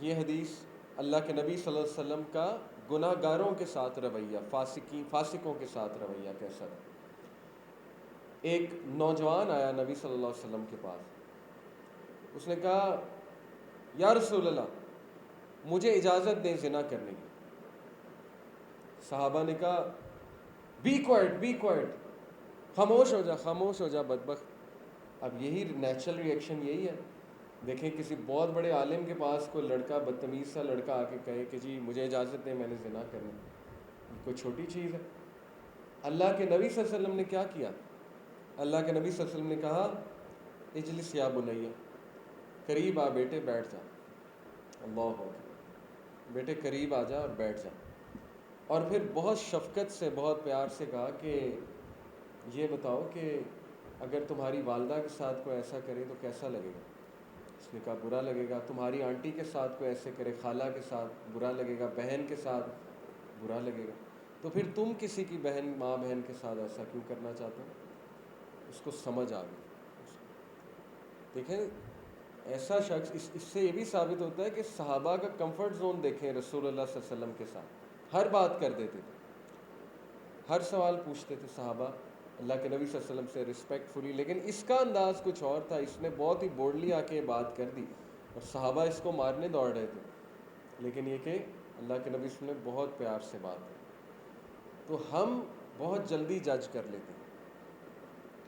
S1: یہ حدیث اللہ کے نبی صلی اللہ علیہ وسلم کا گناہ گاروں کے ساتھ رویہ، فاسقوں کے ساتھ رویہ کیسا تھا. ایک نوجوان آیا نبی صلی اللہ علیہ وسلم کے پاس، اس نے کہا یا رسول اللہ مجھے اجازت دیں زنا کرنے کی. صحابہ نے کہا بی کوائٹ، خاموش ہو جا، خاموش ہو جا بدبخت. اب یہی نیچرل ریئیکشن یہی ہے. دیکھیں کسی بہت بڑے عالم کے پاس کوئی لڑکا، بدتمیز سا لڑکا آ کے کہے کہ جی مجھے اجازت دیں میں نے زنا کرنا، کوئی چھوٹی چیز ہے؟ اللہ کے نبی صلی اللہ علیہ وسلم نے کیا کیا؟ اللہ کے نبی صلی اللہ علیہ وسلم نے کہا اجلس یا بنیہ، قریب آ بیٹے بیٹھ جا. اللہ اکبر، بیٹے قریب آ جا اور بیٹھ جا. اور پھر بہت شفقت سے، بہت پیار سے کہا کہ یہ بتاؤ کہ اگر تمہاری والدہ کے ساتھ کوئی ایسا کرے تو کیسا لگے گا؟ اس نے کہا برا لگے گا. تمہاری آنٹی کے ساتھ کوئی ایسے کرے، خالہ کے ساتھ، برا لگے گا. بہن کے ساتھ برا لگے گا. تو پھر تم کسی کی بہن، ماں بہن کے ساتھ ایسا کیوں کرنا چاہتے ہو؟ اس کو سمجھ آ گئی. دیکھیں ایسا شخص اس سے یہ بھی ثابت ہوتا ہے کہ صحابہ کا کمفرٹ زون دیکھیں رسول اللہ صلی اللہ علیہ وسلم کے ساتھ، ہر بات کر دیتے تھے، ہر سوال پوچھتے تھے صحابہ اللہ کے نبی صلی اللہ علیہ وسلم سے رسپیکٹ فلی. لیکن اس کا انداز کچھ اور تھا، اس نے بہت ہی بورڈلی آ کے بات کر دی اور صحابہ اس کو مارنے دوڑ رہے تھے، لیکن یہ کہ اللہ کے نبی صلی اللہ علیہ وسلم نے بہت پیار سے بات کی. تو ہم بہت جلدی جج کر لیتے ہیں،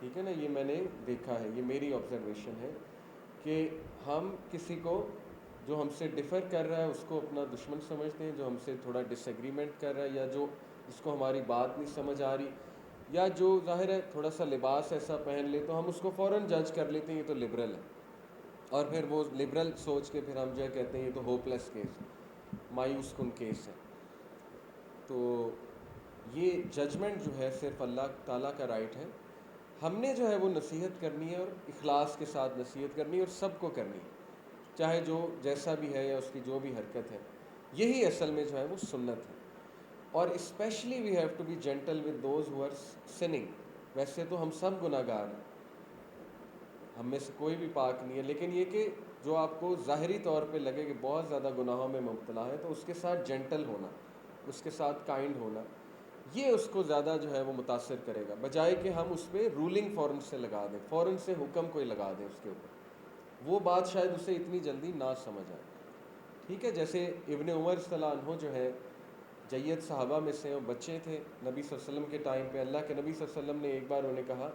S1: ٹھیک ہے نا، یہ میں نے دیکھا ہے، یہ میری آبزرویشن ہے کہ ہم کسی کو جو ہم سے ڈفر کر رہا ہے اس کو اپنا دشمن سمجھتے ہیں، جو ہم سے تھوڑا ڈس ایگریمنٹ کر رہا ہے یا جو جس کو ہماری بات نہیں سمجھ آ رہی، یا جو ظاہر ہے تھوڑا سا لباس ایسا پہن لے تو ہم اس کو فوراً جج کر لیتے ہیں یہ تو لبرل ہے، اور پھر وہ لبرل سوچ کے پھر ہم جو ہے کہتے ہیں یہ تو ہوپ لیس کیس ہے، مایوس کن کیس ہے. تو یہ ججمنٹ جو ہے صرف اللہ تعالیٰ کا رائٹ ہے. ہم نے جو ہے وہ نصیحت کرنی ہے اور اخلاص کے ساتھ نصیحت کرنی ہے اور سب کو کرنی ہے، چاہے جو جیسا بھی ہے یا اس کی جو بھی حرکت ہے. یہی اصل میں جو ہے وہ سنت ہے. اور specially we have to be gentle with those who are sinning. ویسے تو ہم سب گناہ گار ہیں، ہم میں سے کوئی بھی پاک نہیں ہے، لیکن یہ کہ جو آپ کو ظاہری طور پہ لگے کہ بہت زیادہ گناہوں میں مبتلا ہے تو اس کے ساتھ جینٹل ہونا، اس کے ساتھ کائنڈ ہونا، یہ اس کو زیادہ جو ہے وہ متاثر کرے گا، بجائے کہ ہم اس پہ رولنگ فوراً سے لگا دیں، فوراً سے حکم کوئی لگا دیں اس کے اوپر. وہ بات شاید اسے اتنی جلدی نہ سمجھ آئے. ٹھیک ہے، جیسے ابن عمر صلی اللہ عنہ جو ہے جید صحابہ میں سے، وہ بچے تھے نبی صلی اللہ علیہ وسلم کے ٹائم پہ. اللہ کے نبی صلی اللہ علیہ وسلم نے ایک بار انہیں کہا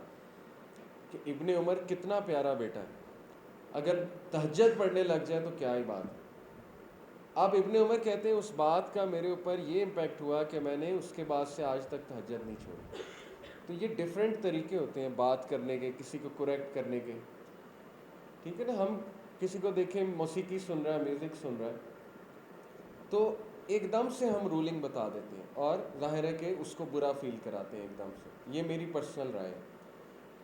S1: کہ ابن عمر کتنا پیارا بیٹا ہے، اگر تہجد پڑھنے لگ جائے تو کیا ہی بات ہے. اب ابن عمر کہتے ہیں اس بات کا میرے اوپر یہ امپیکٹ ہوا کہ میں نے اس کے بعد سے آج تک تہجد نہیں چھوڑی. تو یہ ڈیفرنٹ طریقے ہوتے ہیں بات کرنے کے، کسی کو کریکٹ کرنے کے. ٹھیک ہے نا، ہم کسی کو دیکھیں موسیقی سن رہا ہے، میوزک سن رہا ہے، تو ایک دم سے ہم رولنگ بتا دیتے ہیں اور ظاہر ہے کہ اس کو برا فیل کراتے ہیں ایک دم سے. یہ میری پرسنل رائے ہے.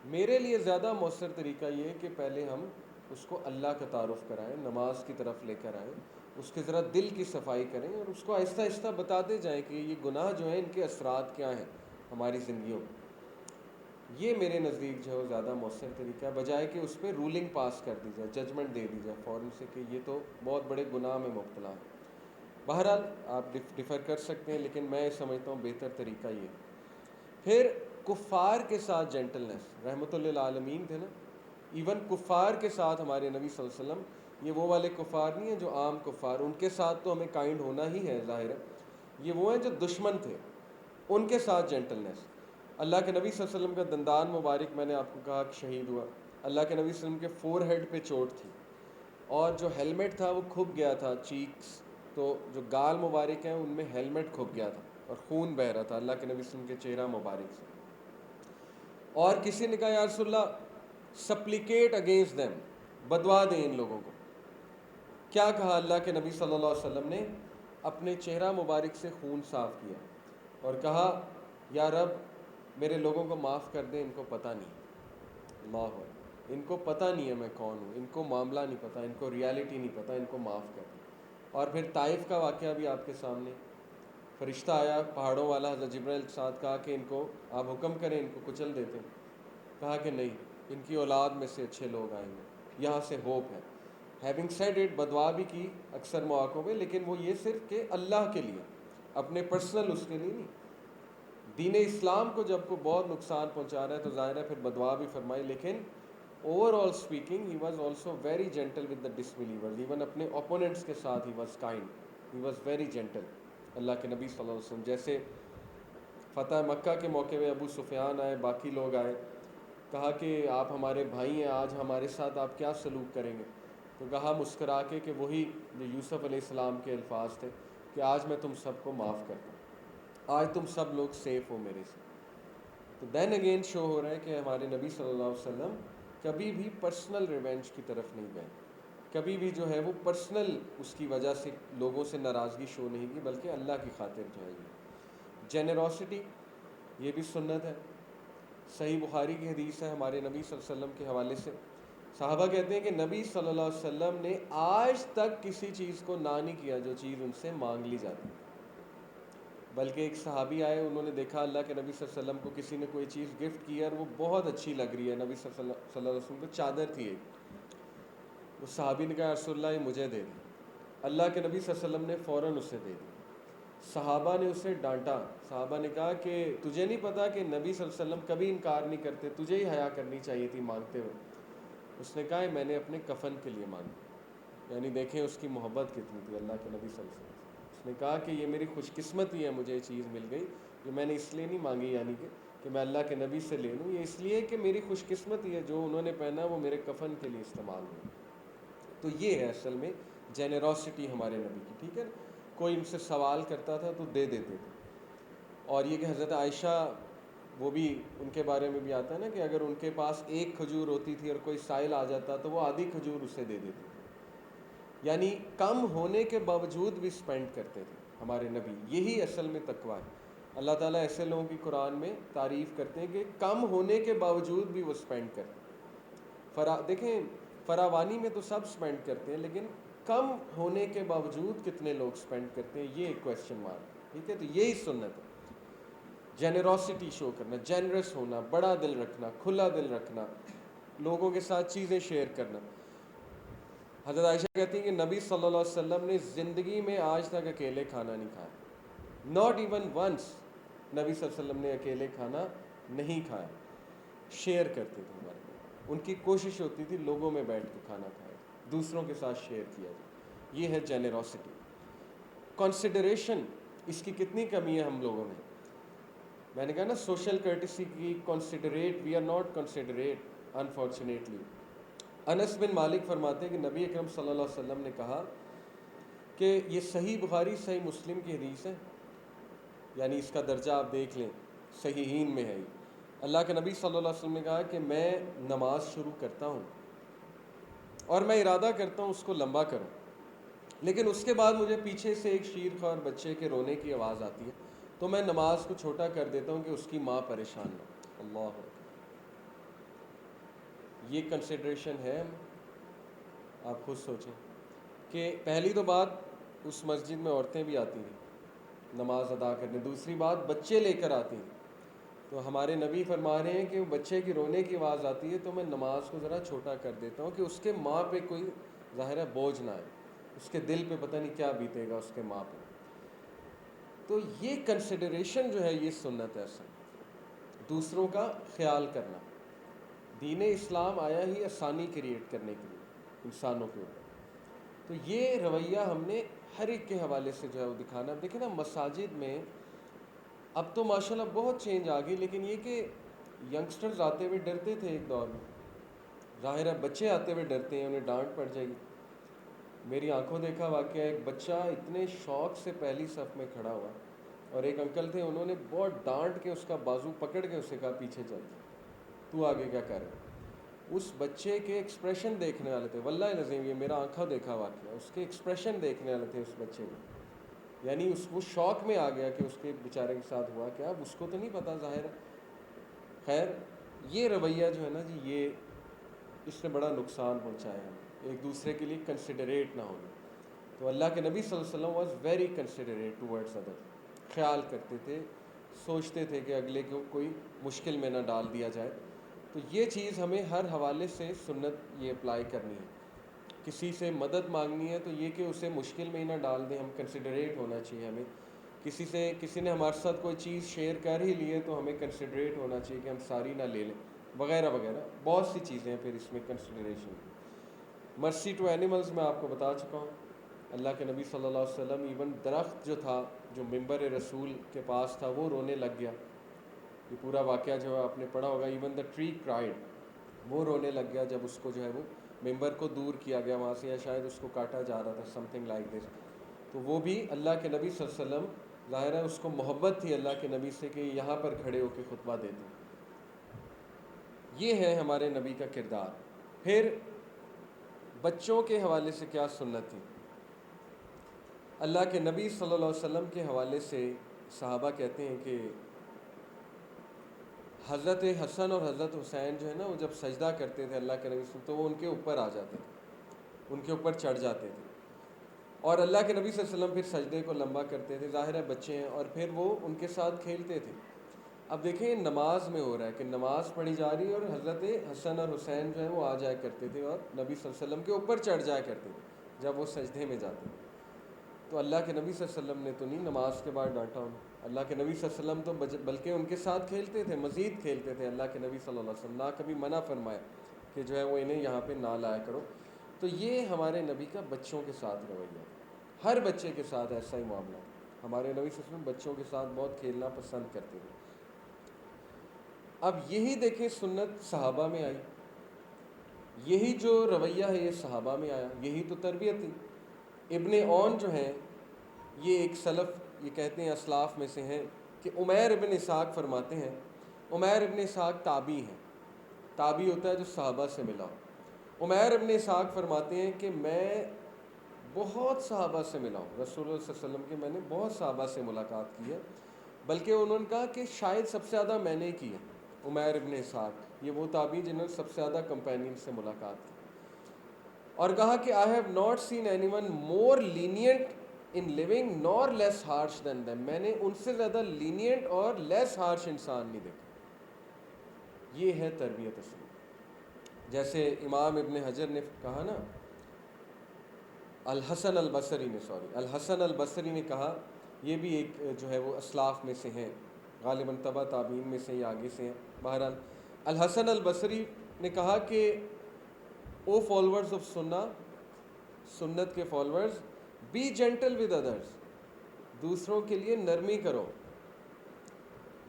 S1: میرے لیے زیادہ مؤثر طریقہ یہ ہے کہ پہلے ہم اس کو اللہ کا تعارف کرائیں، نماز کی طرف لے کر آئیں، اس کے ذرا دل کی صفائی کریں اور اس کو آہستہ آہستہ بتاتے جائیں کہ یہ گناہ جو ہیں ان کے اثرات کیا ہیں ہماری زندگیوں میں. یہ میرے نزدیک جو ہے وہ زیادہ مؤثر طریقہ ہے، بجائے کہ اس پہ رولنگ پاس کر دی جائے، ججمنٹ دے دی جائے فوراً سے کہ یہ تو بہت بڑے گناہ میں مبتلا ہے. بہرحال آپ ڈفر کر سکتے ہیں، لیکن میں سمجھتا ہوں بہتر طریقہ یہ. پھر کفار کے ساتھ جینٹلنس، رحمۃ اللہ عالمین تھے نا، ایون کفار کے ساتھ ہمارے نبی صلی اللہ علیہ وسلم، یہ وہ والے کفار نہیں ہیں جو عام کفار، ان کے ساتھ تو ہمیں کائنڈ ہونا ہی ہے ظاہر ہے. یہ وہ ہیں جو دشمن تھے، ان کے ساتھ جینٹلنس. اللہ کے نبی صلی اللہ علیہ وسلم کا دندان مبارک میں نے آپ کو کہا کہ شہید ہوا، اللہ کے نبی صلی اللہ علیہ وسلم کے فور ہیڈ پہ چوٹ تھی اور جو ہیلمٹ تھا وہ کھب گیا تھا، چیکس، تو جو گال مبارک ہیں ان میں ہیلمٹ کھب گیا تھا اور خون بہہ رہا تھا اللہ کے نبی صلی اللہ علیہ وسلم کے چہرہ مبارک سے. اور کسی نے کہا یا رسول اللہ سپلیکیٹ اگینسٹ دیم، بدوا دیں ان لوگوں کو. کیا کہا اللہ کے نبی صلی اللہ علیہ وسلم نے؟ اپنے چہرہ مبارک سے خون صاف کیا اور کہا یا رب میرے لوگوں کو معاف کر دیں، ان کو پتہ نہیں. اللہ ہو، ان کو پتہ نہیں ہے میں کون ہوں، ان کو معاملہ نہیں پتہ، ان کو ریالٹی نہیں پتہ، ان کو معاف کر دیں. اور پھر طائف کا واقعہ بھی آپ کے سامنے، فرشتہ آیا پہاڑوں والا، حضرت جبرائیل کے ساتھ، کہا کہ ان کو آپ حکم کریں ان کو کچل دیتے. کہا کہ نہیں، ان کی اولاد میں سے اچھے لوگ آئیں گے، یہاں سے ہوپ ہے. ہیونگ سیڈ اٹ، بدوا بھی کی اکثر مواقعوں میں، لیکن وہ یہ صرف کہ اللہ کے لیے، اپنے پرسنل اس کے لیے نہیں. دین اسلام کو جب کو بہت نقصان پہنچا رہا ہے تو ظاہر ہے پھر بدوا بھی فرمائی، لیکن overall speaking he was also very gentle with the disbelievers. Even اپنے اوپوننٹس کے ساتھ he was kind, he was very gentle اللہ کے نبی صلی اللہ علیہ وسلم. جیسے فتح مکہ کے موقع میں ابو سفیان آئے، باقی لوگ آئے، کہا کہ آپ ہمارے بھائی ہیں، آج ہمارے ساتھ آپ کیا سلوک کریں گے؟ تو کہا مسکرا کے کہ وہی جو یوسف علیہ السلام کے الفاظ تھے کہ آج میں تم سب کو معاف کرتا ہوں، آج تم سب لوگ سیف ہو میرے سے. تو دین اگین شو ہو رہا ہے کہ ہمارے نبی صلی اللہ علیہ وسلم کبھی بھی پرسنل ریونج کی طرف نہیں گئے، کبھی بھی جو ہے وہ پرسنل اس کی وجہ سے لوگوں سے ناراضگی شو نہیں کی، بلکہ اللہ کی خاطر جو ہے یہ جنروسٹی، یہ بھی سنت ہے. صحیح بخاری کی حدیث ہے ہمارے نبی صلی اللہ علیہ وسلم کے حوالے سے، صحابہ کہتے ہیں کہ نبی صلی اللہ علیہ وسلم نے آج تک کسی چیز کو نہ نہیں کیا جو چیز ان سے مانگ لی جاتی. بلکہ ایک صحابی آئے، انہوں نے دیکھا اللہ کے نبی صلی اللہ علیہ وسلم کو کسی نے کوئی چیز گفٹ کی اور وہ بہت اچھی لگ رہی ہے، نبی صلی اللہ علیہ وسلم کو چادر تھی ایک، وہ صحابی نے کہا رسول اللہ یہ مجھے دے دی، اللہ کے نبی صلی اللہ علیہ وسلم نے فوراً اسے دے دی۔ صحابہ نے اسے ڈانٹا، صحابہ نے کہا کہ تجھے نہیں پتا کہ نبی صلی اللہ علیہ وسلم کبھی انکار نہیں کرتے، تجھے ہی حیا کرنی چاہیے تھی مانگتے ہوئے۔ اس نے کہا میں نے اپنے کفن کے لیے مانگی، یعنی دیکھیں اس کی محبت کتنی تھی اللہ کے نبی صلی اللہ علیہ وسلم۔ اس نے کہا کہ یہ میری خوش قسمتی ہے، مجھے یہ چیز مل گئی، یہ میں نے اس لیے نہیں مانگی یعنی کہ میں اللہ کے نبی سے لے لوں، یہ اس لیے کہ میری خوش قسمتی ہے، جو انہوں نے پہنا وہ میرے کفن کے لیے استعمال ہو۔ تو یہ ہے اصل میں جینیروسٹی ہمارے نبی کی، ٹھیک ہے نا؟ کوئی ان سے سوال کرتا تھا تو دے دیتے تھے۔ اور یہ کہ حضرت عائشہ، وہ بھی ان کے بارے میں بھی آتا ہے نا کہ اگر ان کے پاس ایک کھجور ہوتی تھی اور کوئی سائل آ جاتا تو وہ آدھی کھجور اسے دے دیتے تھے، یعنی کم ہونے کے باوجود بھی سپینڈ کرتے تھے ہمارے نبی۔ یہی اصل میں تقویٰ ہے۔ اللہ تعالیٰ ایسے لوگوں کی قرآن میں تعریف کرتے ہیں کہ کم ہونے کے باوجود بھی وہ سپینڈ کرتے ہیں۔ دیکھیں فراوانی میں تو سب سپینڈ کرتے ہیں، لیکن کم ہونے کے باوجود کتنے لوگ سپینڈ کرتے ہیں، یہ ایک کویسچن مارک، ٹھیک ہے؟ تو یہی سنت ہے، جینیروسٹی شو کرنا، جینرس ہونا، بڑا دل رکھنا، کھلا دل رکھنا، لوگوں کے ساتھ چیزیں شیئر کرنا۔ حضرت عائشہ کہتی ہیں کہ نبی صلی اللہ علیہ وسلم نے زندگی میں آج تک اکیلے کھانا نہیں کھایا، ناٹ ایون ونس نبی صلی اللہ علیہ وسلم نے اکیلے کھانا نہیں کھایا، شیئر کرتے تھے ہمارے میں۔ ان کی کوشش ہوتی تھی لوگوں میں بیٹھ کے کھانا کھائے، دوسروں کے ساتھ شیئر کیا جائے۔ یہ ہے جینیروسٹی۔ کنسیڈریشن، اس کی کتنی کمی ہے ہم لوگوں میں نے کہا نا سوشل کرٹسی کی، considerate, we are not considerate unfortunately. انس بن مالک فرماتے ہیں کہ نبی اکرم صلی اللہ علیہ وسلم نے کہا کہ یہ صحیح بخاری صحیح مسلم کی حدیث ہے، یعنی اس کا درجہ آپ دیکھ لیں، صحیحین میں ہے یہ۔ اللہ کے نبی صلی اللہ علیہ وسلم نے کہا کہ میں نماز شروع کرتا ہوں اور میں ارادہ کرتا ہوں اس کو لمبا کروں، لیکن اس کے بعد مجھے پیچھے سے ایک شیر خوار بچے کے رونے کی آواز آتی ہے تو میں نماز کو چھوٹا کر دیتا ہوں کہ اس کی ماں پریشان نہ ہو۔ اللہ اکبر! یہ کنسیڈریشن ہے؟ آپ خود سوچیں کہ پہلی تو بات اس مسجد میں عورتیں بھی آتی ہیں نماز ادا کرنے، دوسری بات بچے لے کر آتی ہیں، تو ہمارے نبی فرما رہے ہیں کہ وہ بچے کی رونے کی آواز آتی ہے تو میں نماز کو ذرا چھوٹا کر دیتا ہوں کہ اس کے ماں پہ کوئی ظاہر ہے بوجھ نہ آئے، اس کے دل پہ پتہ نہیں کیا بیتے گا اس کے ماں پہ۔ تو یہ کنسیڈریشن جو ہے یہ سنت ہے اصل، دوسروں کا خیال کرنا۔ دین اسلام آیا ہی آسانی کریٹ کرنے کے لیے انسانوں کے اوپر، تو یہ رویہ ہم نے ہر ایک کے حوالے سے جو ہے وہ دکھانا۔ دیکھیں نا مساجد میں اب تو ماشاءاللہ بہت چینج آ گئی، لیکن یہ کہ ینگسٹرز آتے ہوئے ڈرتے تھے ایک دور میں، ظاہر ہے بچے آتے ہوئے ڈرتے ہیں، انہیں ڈانٹ پڑ جائے گی۔ میری آنکھوں دیکھا واقعہ، ایک بچہ اتنے شوق سے پہلی صف میں کھڑا ہوا، اور ایک انکل تھے انہوں نے بہت ڈانٹ کے اس کا بازو پکڑ کے اسے کہا پیچھے چل، تو آگے کیا کر رہا ہے۔ اس بچے کے ایکسپریشن دیکھنے والے تھے، واللہ العظیم یہ میرا آنکھوں دیکھا واقعہ، اس کے ایکسپریشن دیکھنے والے تھے اس بچے کو، یعنی وہ شوق میں آ گیا کہ اس کے بیچارے کے ساتھ ہوا کیا، اب اس کو تو نہیں پتا ظاہر ہے۔ خیر یہ رویہ جو ہے نا جی، یہ اس نے بڑا نقصان پہنچایا ہے، ایک دوسرے کے لیے کنسیڈریٹ نہ ہونا۔ تو اللہ کے نبی صلی اللہ علیہ وسلم was very considerate towards other, خیال کرتے تھے، سوچتے تھے کہ اگلے کو کوئی مشکل میں نہ ڈال دیا جائے۔ تو یہ چیز ہمیں ہر حوالے سے سنت یہ اپلائی کرنی ہے۔ کسی سے مدد مانگنی ہے تو یہ کہ اسے مشکل میں ہی نہ ڈال دیں، ہم کنسیڈریٹ ہونا چاہیے ہمیں۔ کسی نے ہمارے ساتھ کوئی چیز شیئر کر ہی لی ہے تو ہمیں کنسیڈریٹ ہونا چاہیے کہ ہم ساری نہ لے لیں، وغیرہ وغیرہ، بہت سی چیزیں ہیں پھر اس میں کنسیڈریشن۔ مرسی ٹو اینیملز میں آپ کو بتا چکا ہوں، اللہ کے نبی صلی اللہ علیہ وسلم ایون درخت جو تھا جو ممبر رسول کے پاس تھا وہ رونے لگ گیا، یہ پورا واقعہ جو ہے آپ نے پڑھا ہوگا، ایون دا ٹری کرائڈ، وہ رونے لگ گیا جب اس کو جو ہے وہ ممبر کو دور کیا گیا وہاں سے، یا شاید اس کو کاٹا جا رہا تھا، سم تھنگ لائک دس۔ تو وہ بھی اللہ کے نبی صلی اللہ علیہ وسلم، ظاہر ہے اس کو محبت تھی اللہ کے نبی سے کہ یہاں پر کھڑے ہو کے خطبہ دیتے۔ یہ ہے ہمارے نبی کا کردار۔ پھر بچوں کے حوالے سے کیا سنت تھی؟ اللہ کے نبی صلی اللہ علیہ وسلم کے حوالے سے صحابہ کہتے ہیں کہ حضرت حسن اور حضرت حسین جو ہے نا وہ جب سجدہ کرتے تھے اللہ کے نبی صلی اللہ علیہ وسلم تو وہ ان کے اوپر آ جاتے تھے، ان کے اوپر چڑھ جاتے تھے، اور اللہ کے نبی صلی اللہ علیہ وسلم پھر سجدے کو لمبا کرتے تھے، ظاہر ہے بچے ہیں، اور پھر وہ ان کے ساتھ کھیلتے تھے۔ اب دیکھیں نماز میں ہو رہا ہے کہ نماز پڑھی جا رہی ہے اور حضرت حسن اور حسین جو ہے وہ آ جایا کرتے تھے اور نبی صلی اللہ علیہ وسلم کے اوپر چڑھ جایا کرتے تھے جب وہ سجدے میں جاتے تھے. تو اللہ کے نبی صلی اللہ علیہ وسلم نے تو نہیں نماز کے بعد ڈانٹا انہیں. اللہ کے نبی صلی اللہ علیہ وسلم تو بلکہ ان کے ساتھ کھیلتے تھے, مزید کھیلتے تھے. اللہ کے نبی صلی اللہ علیہ وسلم نہ کبھی منع فرمایا کہ جو ہے وہ انہیں یہاں پہ نہ لایا کرو. تو یہ ہمارے نبی کا بچوں کے ساتھ رویہ, ہر بچے کے ساتھ ایسا ہی معاملہ. ہمارے نبی صلی اللہ علیہ وسلم بچوں کے ساتھ بہت کھیلنا پسند کرتے تھے. اب یہی دیکھیں سنت صحابہ میں آئی, یہی جو رویہ ہے یہ صحابہ میں آیا, یہی تو تربیت تھی. ابن اون جو ہیں یہ ایک سلف, یہ کہتے ہیں اسلاف میں سے ہیں, کہ عمیر ابن اسحاق فرماتے ہیں, عمیر ابن اسحاق تابعی ہیں, تابعی ہوتا ہے جو صحابہ سے ملا ہو. عمیر ابن اسحاق فرماتے ہیں کہ میں بہت صحابہ سے ملا ہوں, رسول اللہ صلی اللہ علیہ وسلم کے میں نے بہت صحابہ سے ملاقات کی ہے, بلکہ انہوں نے کہا کہ شاید سب سے زیادہ میں نے کی ہے. عمیر ابن اسحاق یہ وہ تابعی جنہوں نے سب سے زیادہ کمپینین سے ملاقات کی, اور کہا کہ I have not seen anyone more lenient in living nor less harsh than them. میں نے ان سے زیادہ lenient اور less harsh انسان نہیں دیکھا. یہ ہے تربیت اصل. جیسے امام ابن حجر نے کہا نا, الحسن البصری نے کہا, یہ بھی ایک جو ہے وہ اسلاف میں سے ہیں, غالباً تبع تابعین میں سے یا آگے سے ہیں. بہرحال الحسن البصری نے کہا کہ او فالوورز آف سنت کے followers, be gentle with others, دوسروں کے لیے نرمی کرو,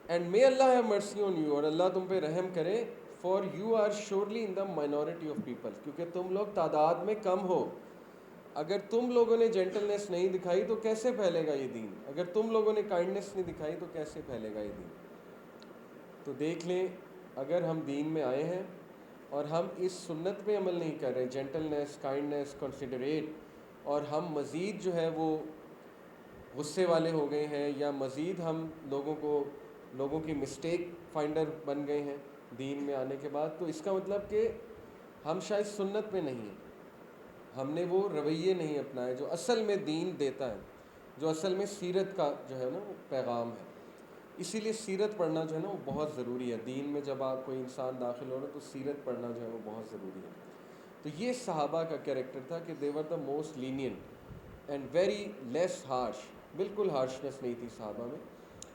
S1: اینڈ مے اللہ ہیو مرسی آن یو, اور اللہ تم پہ رحم کرے, for you are surely in the minority of people, کیونکہ تم لوگ تعداد میں کم ہو. اگر تم لوگوں نے جینٹلنس نہیں دکھائی تو کیسے پھیلے گا یہ دین, اگر تم لوگوں نے کائنڈنس نہیں دکھائی تو کیسے پھیلے گا یہ دین. تو دیکھ لیں, اگر ہم دین میں آئے ہیں اور ہم اس سنت پہ عمل نہیں کر رہے, جینٹلنس, کائنڈنس, کنسیڈریٹ, اور ہم مزید جو ہے وہ غصے والے ہو گئے ہیں, یا مزید ہم لوگوں کی مسٹیک فائنڈر بن گئے ہیں دین میں آنے کے بعد, تو اس کا مطلب کہ ہم شاید سنت پہ نہیں ہیں, ہم نے وہ رویے نہیں اپنائے جو اصل میں دین دیتا ہے, جو اصل میں سیرت کا جو ہے نا وہ پیغام ہے. اسی لیے سیرت پڑھنا جو ہے نا وہ بہت ضروری ہے. دین میں جب آپ کوئی انسان داخل ہو رہا ہے تو سیرت پڑھنا جو ہے وہ بہت ضروری ہے. تو یہ صحابہ کا کیریکٹر تھا کہ they were the most lenient and very less harsh, بالکل ہارشنس نہیں تھی صحابہ میں,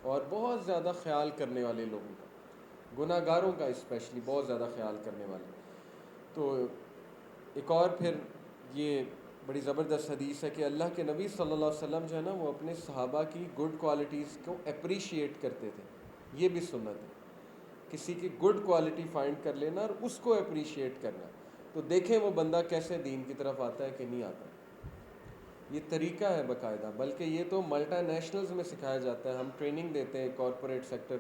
S1: اور بہت زیادہ خیال کرنے والے لوگوں کا, گناہ گاروں کا اسپیشلی بہت زیادہ خیال کرنے والے. تو ایک اور پھر یہ بڑی زبردست حدیث ہے کہ اللہ کے نبی صلی اللہ علیہ وسلم جو ہے نا وہ اپنے صحابہ کی گڈ کوالٹیز کو اپریشیٹ کرتے تھے. یہ بھی سنت ہے, کسی کی گڈ کوالٹی فائنڈ کر لینا اور اس کو اپریشیٹ کرنا, تو دیکھیں وہ بندہ کیسے دین کی طرف آتا ہے کہ نہیں آتا. یہ طریقہ ہے باقاعدہ, بلکہ یہ تو ملٹا نیشنلز میں سکھایا جاتا ہے. ہم ٹریننگ دیتے ہیں کارپوریٹ سیکٹر,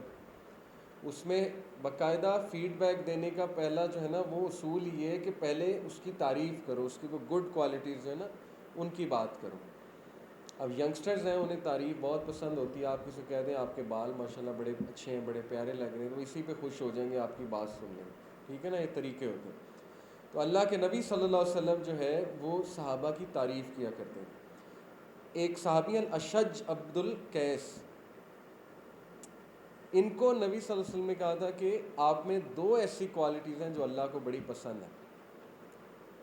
S1: اس میں باقاعدہ فیڈ بیک دینے کا پہلا جو ہے نا وہ اصول یہ ہے کہ پہلے اس کی تعریف کرو, اس کی کوئی گڈ کوالٹیز جو ہے نا ان کی بات کرو. اب ینگسٹرز ہیں, انہیں تعریف بہت پسند ہوتی ہے. آپ کسی کو کہہ دیں آپ کے بال ماشاءاللہ بڑے اچھے ہیں, بڑے پیارے لگ رہے ہیں, تو اسی پہ خوش ہو جائیں گے, آپ کی بات سن لیں گے, ٹھیک ہے نا, یہ طریقے ہوتے ہیں. تو اللہ کے نبی صلی اللہ علیہ وسلم جو ہے وہ صحابہ کی تعریف کیا کرتے ہیں. ایک صحابی الاشج عبد القیس, ان کو نبی صلی اللہ علیہ وسلم نے کہا تھا کہ آپ میں دو ایسی کوالٹیز ہیں جو اللہ کو بڑی پسند ہیں.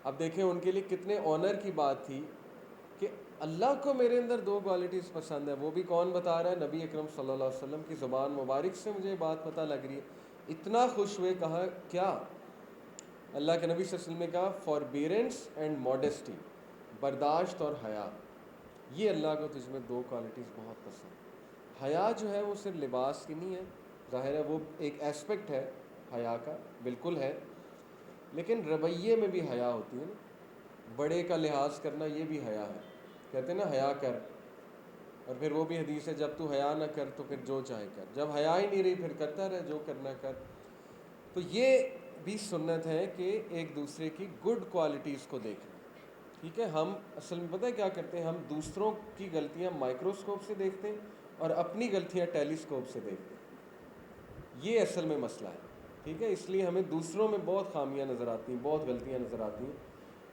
S1: اب دیکھیں ان کے لیے کتنے آنر کی بات تھی کہ اللہ کو میرے اندر دو کوالٹیز پسند ہیں. وہ بھی کون بتا رہا ہے؟ نبی اکرم صلی اللہ علیہ وسلم کی زبان مبارک سے مجھے بات پتہ لگ رہی ہے. اتنا خوش ہوئے, کہا کیا؟ اللہ کے نبی صلی اللہ علیہ وسلم نے کہا فاربیرنس اینڈ ماڈیسٹی, برداشت اور حیا. یہ اللہ کو تجھ میں دو کوالٹیز بہت پسند. حیا جو ہے وہ صرف لباس کی نہیں ہے, ظاہر ہے وہ ایک ایسپیکٹ ہے حیا کا, بالکل ہے, لیکن رویے میں بھی حیا ہوتی ہے نا. بڑے کا لحاظ کرنا یہ بھی حیا ہے. کہتے ہیں نا حیا کر, اور پھر وہ بھی حدیث ہے جب تو حیا نہ کر تو پھر جو چاہے کر, جب حیا ہی نہیں رہی پھر کرتا رہے جو کرنا کر. تو یہ بھی سنت ہے کہ ایک دوسرے کی گڈ کوالٹیز کو دیکھنا, ٹھیک ہے. ہم اصل میں پتہ ہے کیا کرتے ہیں, ہم دوسروں کی غلطیاں مائکروسکوپ سے دیکھتے ہیں اور اپنی غلطیاں ٹیلیسکوپ سے دیکھتے ہیں. یہ اصل میں مسئلہ ہے, ٹھیک ہے. اس لیے ہمیں دوسروں میں بہت خامیاں نظر آتی ہیں, بہت غلطیاں نظر آتی ہیں.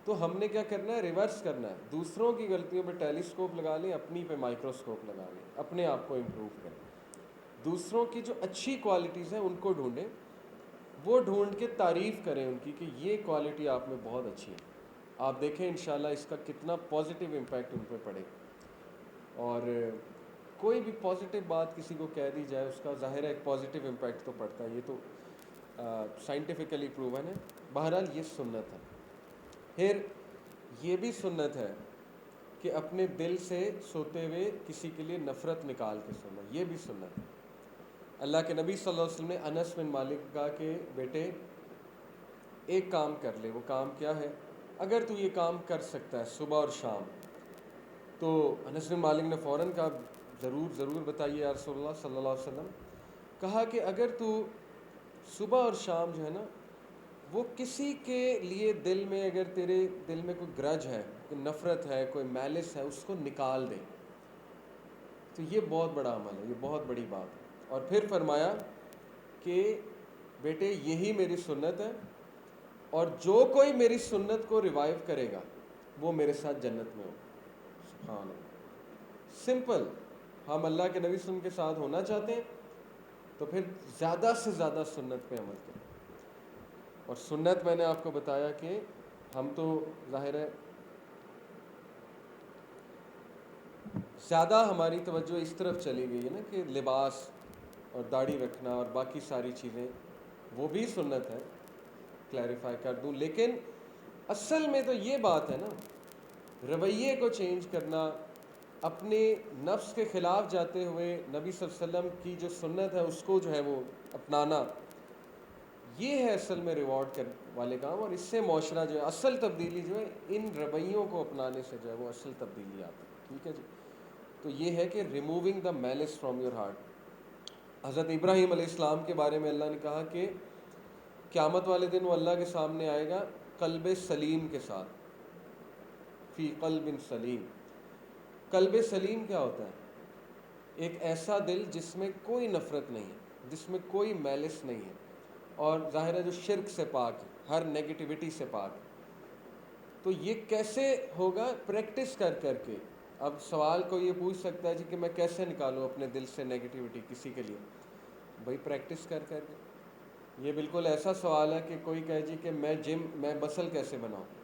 S1: تو ہم نے کیا کرنا ہے, ریورس کرنا ہے. دوسروں کی غلطیوں پہ ٹیلیسکوپ لگا لیں, اپنی پہ مائکروسکوپ لگا لیں, اپنے آپ کو امپروو کریں. دوسروں کی جو اچھی کوالٹیز ہیں ان کو ڈھونڈیں، وہ ڈھونڈ کے تعریف کریں ان کی کہ یہ کوالٹی آپ میں بہت اچھی ہے. آپ دیکھیں انشاءاللہ اس کا کتنا پازیٹیو امپیکٹ ان پہ پڑے. اور کوئی بھی پازیٹیو بات کسی کو کہہ دی جائے اس کا ظاہر ہے ایک پازیٹیو امپیکٹ تو پڑتا ہے، یہ تو سائنٹیفکلی پروون ہے. بہرحال یہ سنت ہے. پھر یہ بھی سنت ہے کہ اپنے دل سے سوتے ہوئے کسی کے لیے نفرت نکال کے سونا، یہ بھی سنت ہے. اللہ کے نبی صلی اللہ علیہ وسلم نے انس بن مالک کو کہا کہ بیٹے ایک کام کر لے. وہ کام کیا ہے؟ اگر تو یہ کام کر سکتا ہے صبح اور شام. تو انس بن مالک نے فوراً کہا ضرور ضرور بتائیے یا رسول اللہ صلی اللہ علیہ وسلم. کہا کہ اگر تو صبح اور شام جو ہے نا وہ کسی کے لیے دل میں، اگر تیرے دل میں کوئی گرج ہے، کوئی نفرت ہے، کوئی میلس ہے، اس کو نکال دے. تو یہ بہت بڑا عمل ہے، یہ بہت بڑی بات ہے. اور پھر فرمایا کہ بیٹے یہی میری سنت ہے، اور جو کوئی میری سنت کو ریوائیو کرے گا وہ میرے ساتھ جنت میں ہو. سبحان اللہ. سمپل. ہم اللہ کے نبی صلی اللہ علیہ وسلم کے ساتھ ہونا چاہتے ہیں تو پھر زیادہ سے زیادہ سنت پہ عمل کریں. اور سنت میں نے آپ کو بتایا کہ ہم تو ظاہر ہے زیادہ ہماری توجہ اس طرف چلی گئی ہے نا کہ لباس اور داڑھی رکھنا اور باقی ساری چیزیں، وہ بھی سنت ہے، کلیریفائی کر دوں. لیکن اصل میں تو یہ بات ہے نا، رویے کو چینج کرنا، اپنے نفس کے خلاف جاتے ہوئے نبی صلی اللہ علیہ وسلم کی جو سنت ہے اس کو جو ہے وہ اپنانا، یہ ہے اصل میں ریوارڈ کر والے کام. اور اس سے معاشرہ جو ہے اصل تبدیلی جو ہے ان رویوں کو اپنانے سے جو ہے وہ اصل تبدیلی آتی ہے. ٹھیک ہے جی. تو یہ ہے کہ removing the males from your heart. حضرت ابراہیم علیہ السلام کے بارے میں اللہ نے کہا کہ قیامت والے دن وہ اللہ کے سامنے آئے گا قلب سلیم کے ساتھ. فی قلب سلیم. قلب سلیم کیا ہوتا ہے؟ ایک ایسا دل جس میں کوئی نفرت نہیں ہے، جس میں کوئی میلس نہیں ہے، اور ظاہر ہے جو شرک سے پاک ہے، ہر نیگیٹیوٹی سے پاک ہے. تو یہ کیسے ہوگا؟ پریکٹس کر کر کے. اب سوال کو یہ پوچھ سکتا ہے جی کہ میں کیسے نکالوں اپنے دل سے نیگیٹیوٹی کسی کے لیے؟ بھائی پریکٹس کر کر کے. یہ بالکل ایسا سوال ہے کہ کوئی کہے جی کہ میں مسل کیسے بناؤں،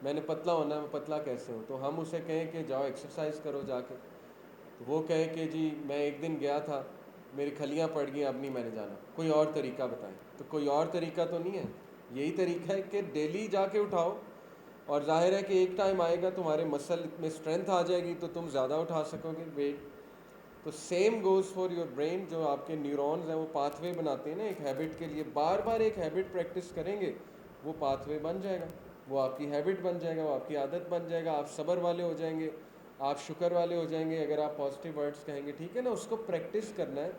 S1: میں نے پتلا ہونا ہے، میں پتلا کیسے ہوں؟ تو ہم اسے کہیں کہ جاؤ ایکسرسائز کرو جا کے. تو وہ کہے کہ جی میں ایک دن گیا تھا، میری کھلیاں پڑ گئیں، اب نہیں میں نے جانا، کوئی اور طریقہ بتائیں. تو کوئی اور طریقہ تو نہیں ہے، یہی طریقہ ہے کہ ڈیلی جا کے اٹھاؤ. اور ظاہر ہے کہ ایک ٹائم آئے گا تمہارے مسل میں اسٹرینتھ آ جائے گی تو تم زیادہ اٹھا سکو گے ویٹ. تو same goes for your brain. جو آپ کے نیورونز ہیں وہ پاتھ وے بناتے ہیں نا ایک ہیبٹ کے لیے. بار بار ایک ہیبٹ پریکٹس کریں گے وہ پاتھ وے بن جائے گا، وہ آپ کی ہیبٹ بن جائے گا، وہ آپ کی عادت بن جائے گا. آپ صبر والے ہو جائیں گے، آپ شکر والے ہو جائیں گے اگر آپ پازیٹیو ورڈز کہیں گے. ٹھیک ہے نا. اس کو پریکٹس کرنا ہے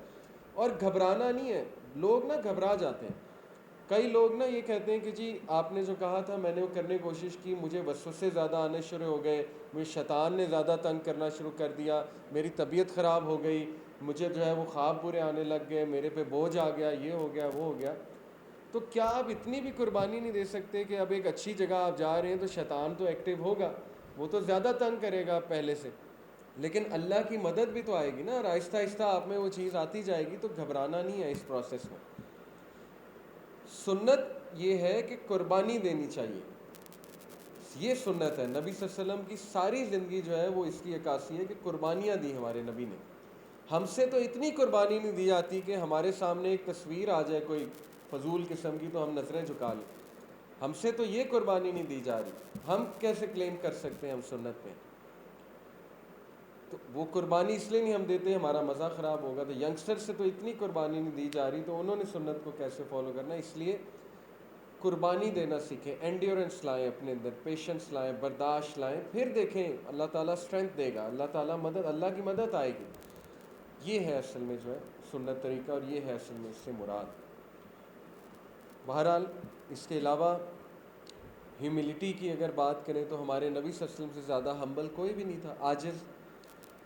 S1: اور گھبرانا نہیں ہے. لوگ نا گھبرا جاتے ہیں. کئی لوگ نا یہ کہتے ہیں کہ جی آپ نے جو کہا تھا میں نے وہ کرنے کی کوشش کی، مجھے وسوسے زیادہ آنے شروع ہو گئے، مجھے شیطان نے زیادہ تنگ کرنا شروع کر دیا، میری طبیعت خراب ہو گئی، مجھے جو ہے وہ خواب برے آنے لگ گئے، میرے پہ بوجھ آ گیا، یہ ہو گیا وہ ہو گیا. تو کیا آپ اتنی بھی قربانی نہیں دے سکتے کہ اب ایک اچھی جگہ آپ جا رہے ہیں تو شیطان تو ایکٹیو ہوگا، وہ تو زیادہ تنگ کرے گا پہلے سے، لیکن اللہ کی مدد بھی تو آئے گی نا. اور آہستہ آہستہ آپ میں وہ چیز آتی جائے گی. تو گھبرانا نہیں ہے اس پروسیس میں. سنت یہ ہے کہ قربانی دینی چاہیے، یہ سنت ہے. نبی صلی اللہ علیہ وسلم کی ساری زندگی جو ہے وہ اس کی عکاسی ہے کہ قربانیاں دی ہمارے نبی نے. ہم سے تو اتنی قربانی نہیں دی جاتی کہ ہمارے سامنے ایک تصویر آ جائے کوئی فضول قسم کی تو ہم نظریں جھکا لیں. ہم سے تو یہ قربانی نہیں دی جا رہی، ہم کیسے کلیم کر سکتے ہیں ہم سنت پہ؟ تو وہ قربانی اس لیے نہیں ہم دیتے ہمارا مزہ خراب ہوگا. تو ینگسٹر سے تو اتنی قربانی نہیں دی جا رہی تو انہوں نے سنت کو کیسے فالو کرنا؟ اس لیے قربانی دینا سیکھیں، اینڈیورنس لائیں اپنے اندر، پیشنس لائیں، برداشت لائیں. پھر دیکھیں اللہ تعالیٰ اسٹرینتھ دے گا، اللہ تعالیٰ اللہ کی مدد آئے گی. یہ ہے اصل میں جو ہے سنت طریقہ، اور یہ ہے اصل میں اس سے مراد. بہرحال اس کے علاوہ ہیوملٹی کی اگر بات کریں تو ہمارے نبی صلی اللہ علیہ وسلم سے زیادہ ہمبل کوئی بھی نہیں تھا، عاجز.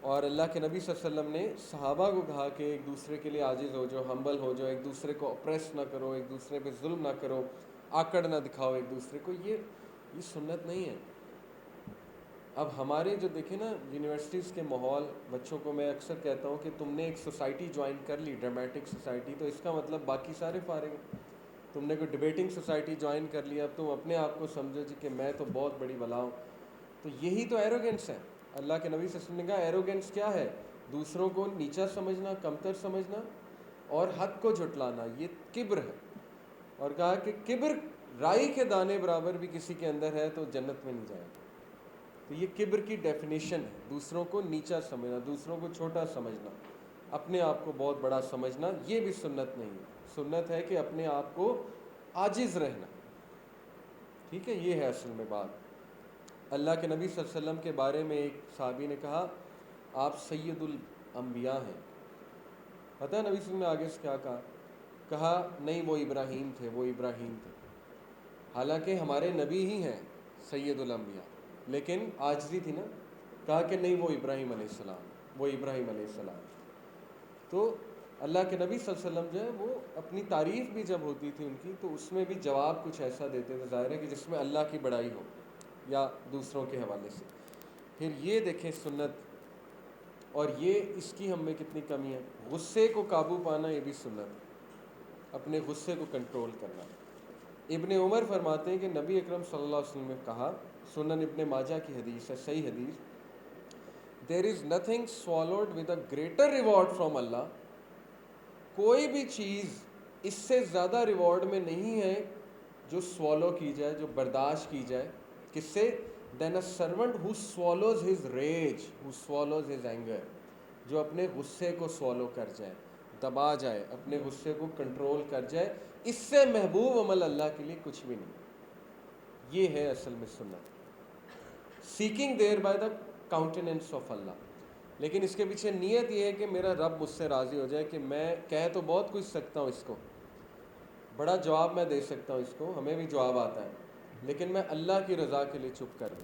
S1: اور اللہ کے نبی صلی اللہ علیہ وسلم نے صحابہ کو کہا کہ ایک دوسرے کے لیے عاجز ہو جاؤ، ہمبل ہو جاؤ، ایک دوسرے کو اپریس نہ کرو، ایک دوسرے پہ ظلم نہ کرو، آکڑ نہ دکھاؤ ایک دوسرے کو. یہ سنت نہیں ہے. اب ہمارے جو دیکھیں نا یونیورسٹیز کے ماحول، بچوں کو میں اکثر کہتا ہوں کہ تم نے ایک سوسائٹی جوائن کر لی، ڈرامیٹک سوسائٹی، تو اس کا مطلب باقی سارے فارغ ہیں۔ تم نے کوئی ڈبیٹنگ سوسائٹی جوائن کر لیا، اب تم اپنے آپ کو سمجھو جی کہ میں تو بہت بڑی بلا ہوں، تو یہی تو ایروگنس ہے۔ اللہ کے نبی صلی اللہ علیہ وسلم نے کہا ایروگنس کیا ہے؟ دوسروں کو نیچا سمجھنا، کمتر سمجھنا اور حق کو جھٹلانا، یہ کبر ہے۔ اور کہا کہ کبر رائی کے دانے برابر بھی کسی کے اندر ہے تو جنت میں نہیں جائے گا۔ تو یہ کبر کی ڈیفینیشن ہے، دوسروں کو نیچا سمجھنا، دوسروں کو چھوٹا سمجھنا، اپنے آپ کو بہت بڑا سمجھنا، یہ بھی سنت نہیں ہے۔ سنت ہے کہ اپنے آپ کو عاجز رہنا، ٹھیک ہے، یہ ہے اصل میں بات۔ اللہ کے نبی صلی اللہ علیہ وسلم کے بارے میں ایک صحابی نے کہا آپ سید الانبیاء ہیں۔ پتہ ہے نبی صلی اللہ علیہ وسلم نے آگے سے کیا کہا؟ کہا نہیں وہ ابراہیم تھے، وہ ابراہیم تھے۔ حالانکہ ہمارے نبی ہی ہیں سید الانبیاء، لیکن عاجزی تھی نا، کہا کہ نہیں وہ ابراہیم علیہ السلام، وہ ابراہیم علیہ السلام۔ تو اللہ کے نبی صلی اللہ علیہ وسلم جو ہے وہ اپنی تعریف بھی جب ہوتی تھی ان کی تو اس میں بھی جواب کچھ ایسا دیتے تھے، ظاہر ہے کہ جس میں اللہ کی بڑائی ہو یا دوسروں کے حوالے سے۔ پھر یہ دیکھیں سنت، اور یہ اس کی ہم میں کتنی کمی ہے، غصے کو قابو پانا، یہ بھی سنت ہے، اپنے غصے کو کنٹرول کرنا۔ ابن عمر فرماتے ہیں کہ نبی اکرم صلی اللہ علیہ وسلم نے کہا، سنن ابن ماجہ کی حدیث ہے، صحیح حدیث، there is nothing swallowed with a greater reward from اللہ، کوئی بھی چیز اس سے زیادہ ریوارڈ میں نہیں ہے جو سوالو کی جائے، جو برداشت کی جائے، کس سے؟ دین اے servant who swallows his rage, who swallows his anger، جو اپنے غصے کو سوالو کر جائے، دبا جائے، اپنے غصے کو کنٹرول کر جائے، اس سے محبوب عمل اللہ کے لیے کچھ بھی نہیں۔ یہ ہے اصل میں سنت، seeking there by the countenance of اللہ۔ لیکن اس کے پیچھے نیت یہ ہے کہ میرا رب مجھ سے راضی ہو جائے، کہ میں کہہ تو بہت کچھ سکتا ہوں، اس کو بڑا جواب میں دے سکتا ہوں، اس کو ہمیں بھی جواب آتا ہے، لیکن میں اللہ کی رضا کے لیے چپ کر دوں۔